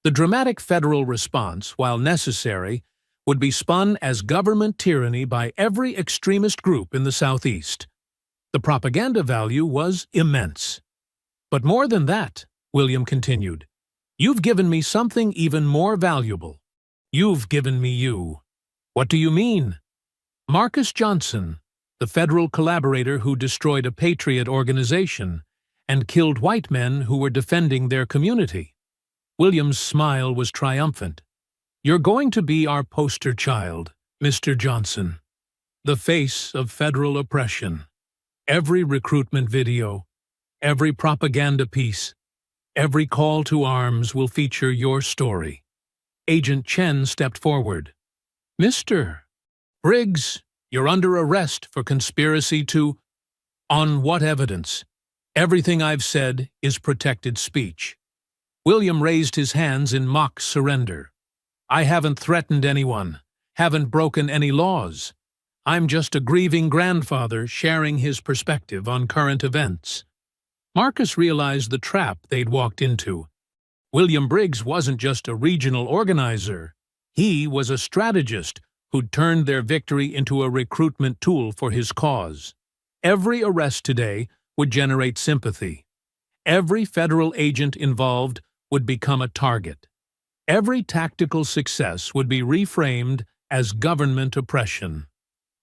The dramatic federal response, while necessary, would be spun as government tyranny by every extremist group in the Southeast. The propaganda value was immense. But more than that, William continued, you've given me something even more valuable. You've given me you. What do you mean? Marcus Johnson, the federal collaborator who destroyed a patriot organization and killed white men who were defending their community. William's smile was triumphant. You're going to be our poster child, Mr. Johnson. The face of federal oppression. Every recruitment video, every propaganda piece, every call to arms will feature your story. Agent Chen stepped forward. Mr. Briggs, you're under arrest for conspiracy to… On what evidence? Everything I've said is protected speech. William raised his hands in mock surrender. I haven't threatened anyone, haven't broken any laws. I'm just a grieving grandfather sharing his perspective on current events. Marcus realized the trap they'd walked into. William Briggs wasn't just a regional organizer. He was a strategist who'd turned their victory into a recruitment tool for his cause. Every arrest today would generate sympathy. Every federal agent involved would become a target. Every tactical success would be reframed as government oppression.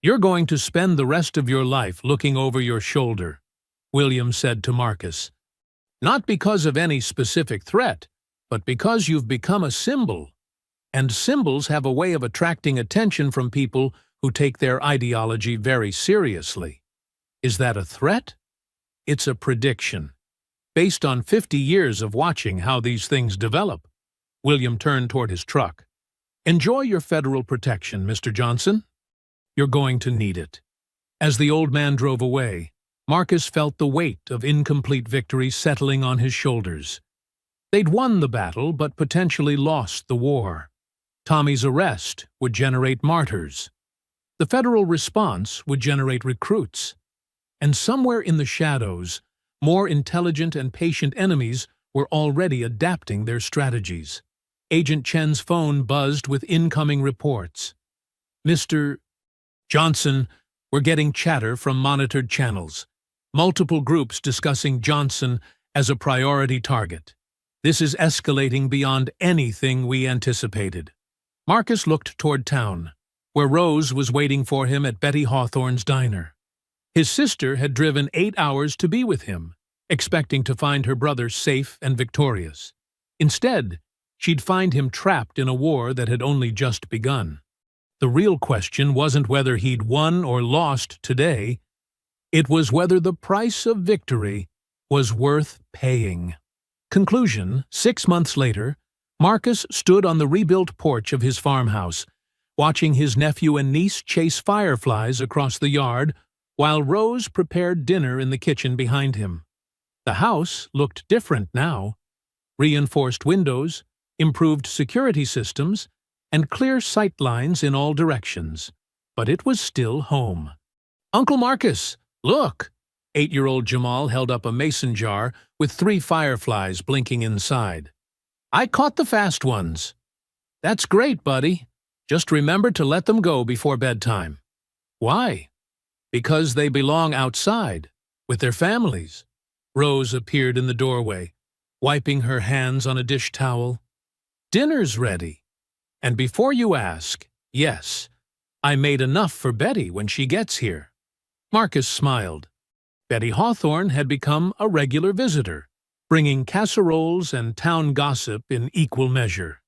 You're going to spend the rest of your life looking over your shoulder, William said to Marcus. Not because of any specific threat, but because you've become a symbol. And symbols have a way of attracting attention from people who take their ideology very seriously. Is that a threat? It's a prediction. Based on 50 years of watching how these things develop. William turned toward his truck. Enjoy your federal protection, Mr. Johnson. You're going to need it. As the old man drove away, Marcus felt the weight of incomplete victory settling on his shoulders. They'd won the battle, but potentially lost the war. Tommy's arrest would generate martyrs. The federal response would generate recruits. And somewhere in the shadows, more intelligent and patient enemies were already adapting their strategies. Agent Chen's phone buzzed with incoming reports. Mr. Johnson, we're getting chatter from monitored channels. Multiple groups discussing Johnson as a priority target. This is escalating beyond anything we anticipated. Marcus looked toward town, where Rose was waiting for him at Betty Hawthorne's diner. His sister had driven 8 hours to be with him, expecting to find her brother safe and victorious. Instead, she'd find him trapped in a war that had only just begun. The real question wasn't whether he'd won or lost today. It was whether the price of victory was worth paying. Conclusion: 6 months later, Marcus stood on the rebuilt porch of his farmhouse, watching his nephew and niece chase fireflies across the yard while Rose prepared dinner in the kitchen behind him. The house looked different now. Reinforced windows, improved security systems, and clear sight lines in all directions. But it was still home. Uncle Marcus, look! 8-year-old Jamal held up a mason jar with 3 fireflies blinking inside. I caught the fast ones. That's great, buddy. Just remember to let them go before bedtime. Why? Because they belong outside, with their families. Rose appeared in the doorway, wiping her hands on a dish towel. Dinner's ready. And before you ask, yes, I made enough for Betty when she gets here. Marcus smiled. Betty Hawthorne had become a regular visitor, bringing casseroles and town gossip in equal measure.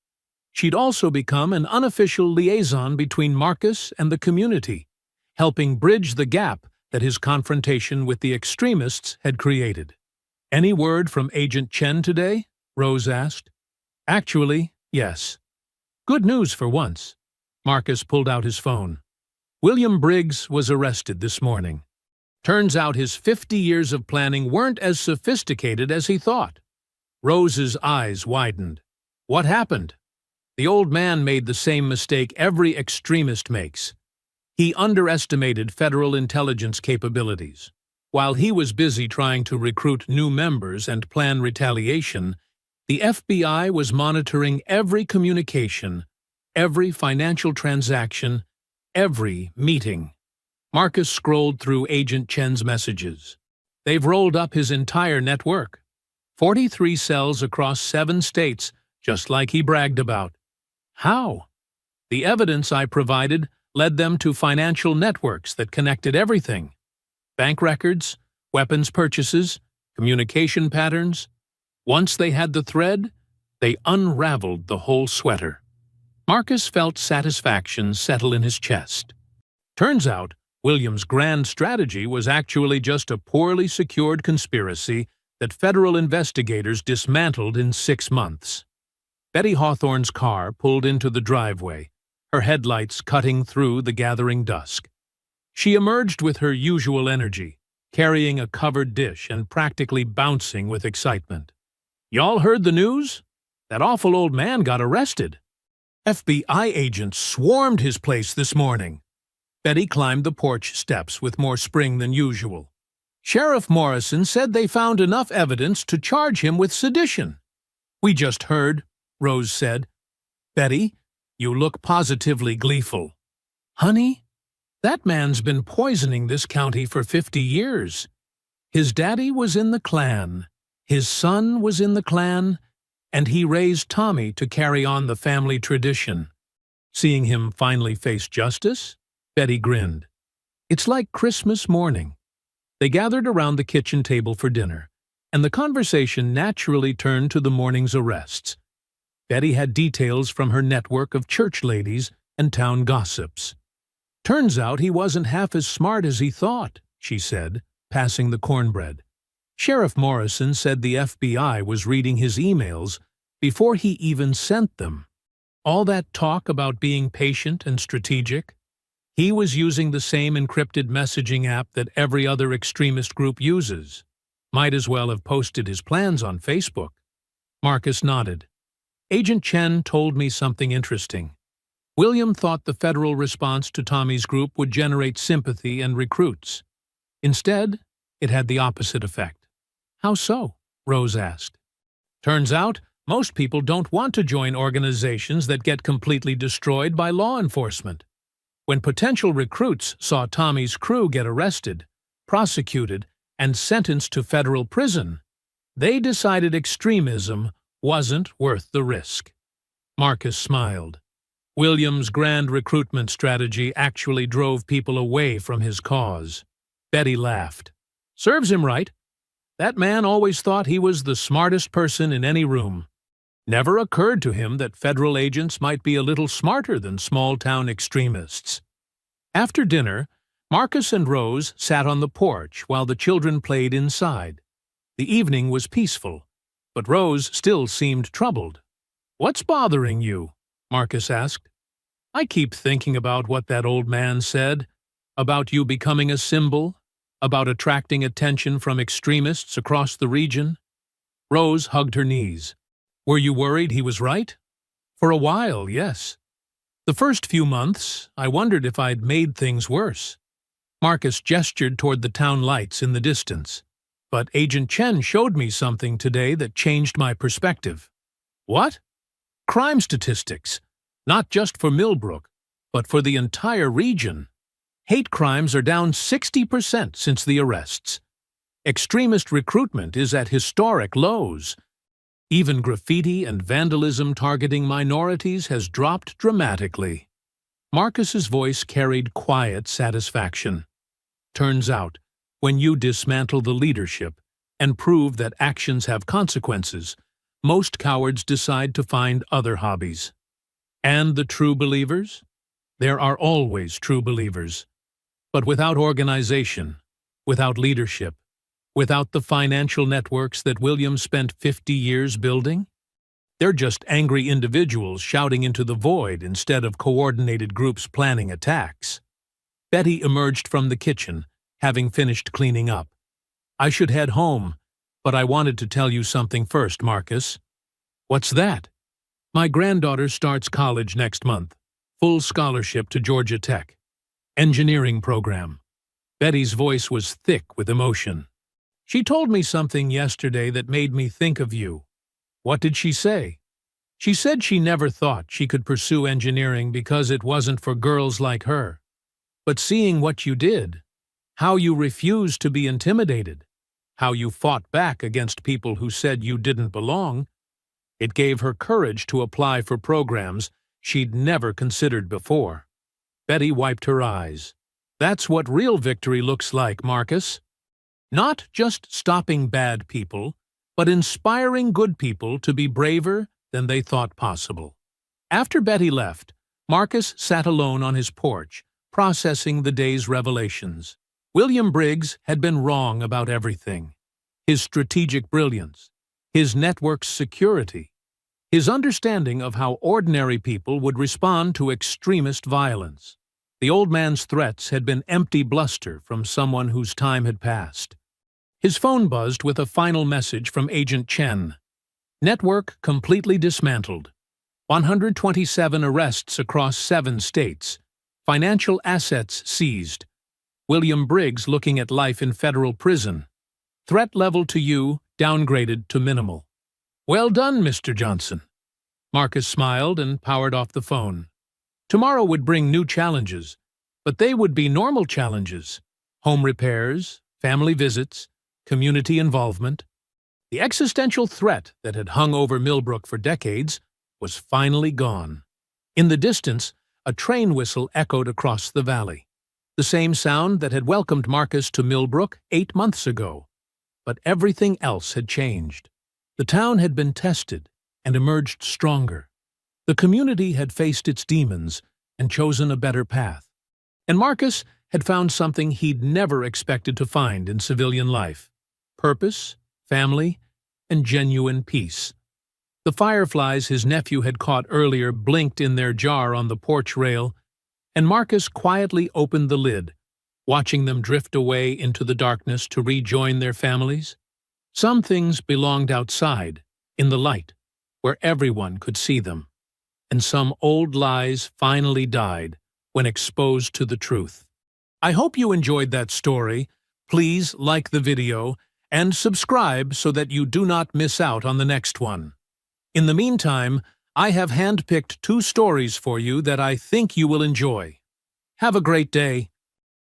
She'd also become an unofficial liaison between Marcus and the community, helping bridge the gap that his confrontation with the extremists had created. "Any word from Agent Chen today?" Rose asked. "Actually, yes. Good news for once." Marcus pulled out his phone. William Briggs was arrested this morning. Turns out his 50 years of planning weren't as sophisticated as he thought. Rose's eyes widened. What happened? The old man made the same mistake every extremist makes. He underestimated federal intelligence capabilities. While he was busy trying to recruit new members and plan retaliation, the FBI was monitoring every communication, every financial transaction, every meeting. Marcus scrolled through Agent Chen's messages. They've rolled up his entire network. 43 cells across 7 states, just like he bragged about. How? The evidence I provided led them to financial networks that connected everything. Bank records, weapons purchases, communication patterns. Once they had the thread, they unraveled the whole sweater. Marcus felt satisfaction settle in his chest. Turns out, William's grand strategy was actually just a poorly secured conspiracy that federal investigators dismantled in 6 months. Betty Hawthorne's car pulled into the driveway, her headlights cutting through the gathering dusk. She emerged with her usual energy, carrying a covered dish and practically bouncing with excitement. "Y'all heard the news? That awful old man got arrested. FBI agents swarmed his place this morning." Betty climbed the porch steps with more spring than usual. "Sheriff Morrison said they found enough evidence to charge him with sedition." "We just heard," Rose said. "Betty, you look positively gleeful." "Honey, that man's been poisoning this county for 50 years. His daddy was in the Klan, his son was in the Klan, and he raised Tommy to carry on the family tradition." Seeing him finally face justice, Betty grinned. "It's like Christmas morning." They gathered around the kitchen table for dinner, and the conversation naturally turned to the morning's arrests. Betty had details from her network of church ladies and town gossips. "Turns out he wasn't half as smart as he thought," she said, passing the cornbread. "Sheriff Morrison said the FBI was reading his emails before he even sent them. All that talk about being patient and strategic, he was using the same encrypted messaging app that every other extremist group uses. Might as well have posted his plans on Facebook." Marcus nodded. "Agent Chen told me something interesting. William thought the federal response to Tommy's group would generate sympathy and recruits. Instead, it had the opposite effect." "How so?" Rose asked. "Turns out, most people don't want to join organizations that get completely destroyed by law enforcement. When potential recruits saw Tommy's crew get arrested, prosecuted, and sentenced to federal prison, they decided extremism wasn't worth the risk." Marcus smiled. William's grand recruitment strategy actually drove people away from his cause. Betty laughed. "Serves him right. That man always thought he was the smartest person in any room. Never occurred to him that federal agents might be a little smarter than small-town extremists." After dinner, Marcus and Rose sat on the porch while the children played inside. The evening was peaceful, but Rose still seemed troubled. "What's bothering you?" Marcus asked. "I keep thinking about what that old man said, about you becoming a symbol, about attracting attention from extremists across the region." Rose hugged her knees. "Were you worried he was right?" "For a while, yes. The first few months, I wondered if I'd made things worse." Marcus gestured toward the town lights in the distance. "But Agent Chen showed me something today that changed my perspective." "What?" "Crime statistics. Not just for Millbrook, but for the entire region. Hate crimes are down 60% since the arrests. Extremist recruitment is at historic lows. Even graffiti and vandalism targeting minorities has dropped dramatically. Marcus's voice carried quiet satisfaction. Turns out, when you dismantle the leadership and prove that actions have consequences, most cowards decide to find other hobbies. And the true believers? There are always true believers. But without organization, without leadership, without the financial networks that William spent 50 years building? They're just angry individuals shouting into the void instead of coordinated groups planning attacks. Betty emerged from the kitchen, having finished cleaning up. I should head home, but I wanted to tell you something first, Marcus. What's that? My granddaughter starts college next month. Full scholarship to Georgia Tech. Engineering program. Betty's voice was thick with emotion. She told me something yesterday that made me think of you. What did she say? She said she never thought she could pursue engineering because it wasn't for girls like her. But seeing what you did, how you refused to be intimidated, how you fought back against people who said you didn't belong, it gave her courage to apply for programs she'd never considered before. Betty wiped her eyes. That's what real victory looks like, Marcus. Not just stopping bad people, but inspiring good people to be braver than they thought possible. After Betty left, Marcus sat alone on his porch, processing the day's revelations. William Briggs had been wrong about everything. His strategic brilliance, his network's security, his understanding of how ordinary people would respond to extremist violence. The old man's threats had been empty bluster from someone whose time had passed. His phone buzzed with a final message from Agent Chen. Network completely dismantled. 127 arrests across 7 states. Financial assets seized. William Briggs looking at life in federal prison. Threat level to you downgraded to minimal. Well done, Mr. Johnson. Marcus smiled and powered off the phone. Tomorrow would bring new challenges, but they would be normal challenges. Home repairs, family visits, community involvement. The existential threat that had hung over Millbrook for decades was finally gone. In the distance, a train whistle echoed across the valley. The same sound that had welcomed Marcus to Millbrook 8 months ago. But everything else had changed. The town had been tested and emerged stronger. The community had faced its demons and chosen a better path. And Marcus had found something he'd never expected to find in civilian life: purpose, family, and genuine peace. The fireflies his nephew had caught earlier blinked in their jar on the porch rail, and Marcus quietly opened the lid, watching them drift away into the darkness to rejoin their families. Some things belonged outside, in the light, where everyone could see them. And some old lies finally died when exposed to the truth. I hope you enjoyed that story. Please like the video and subscribe so that you do not miss out on the next one. In the meantime, I have handpicked 2 stories for you that I think you will enjoy. Have a great day.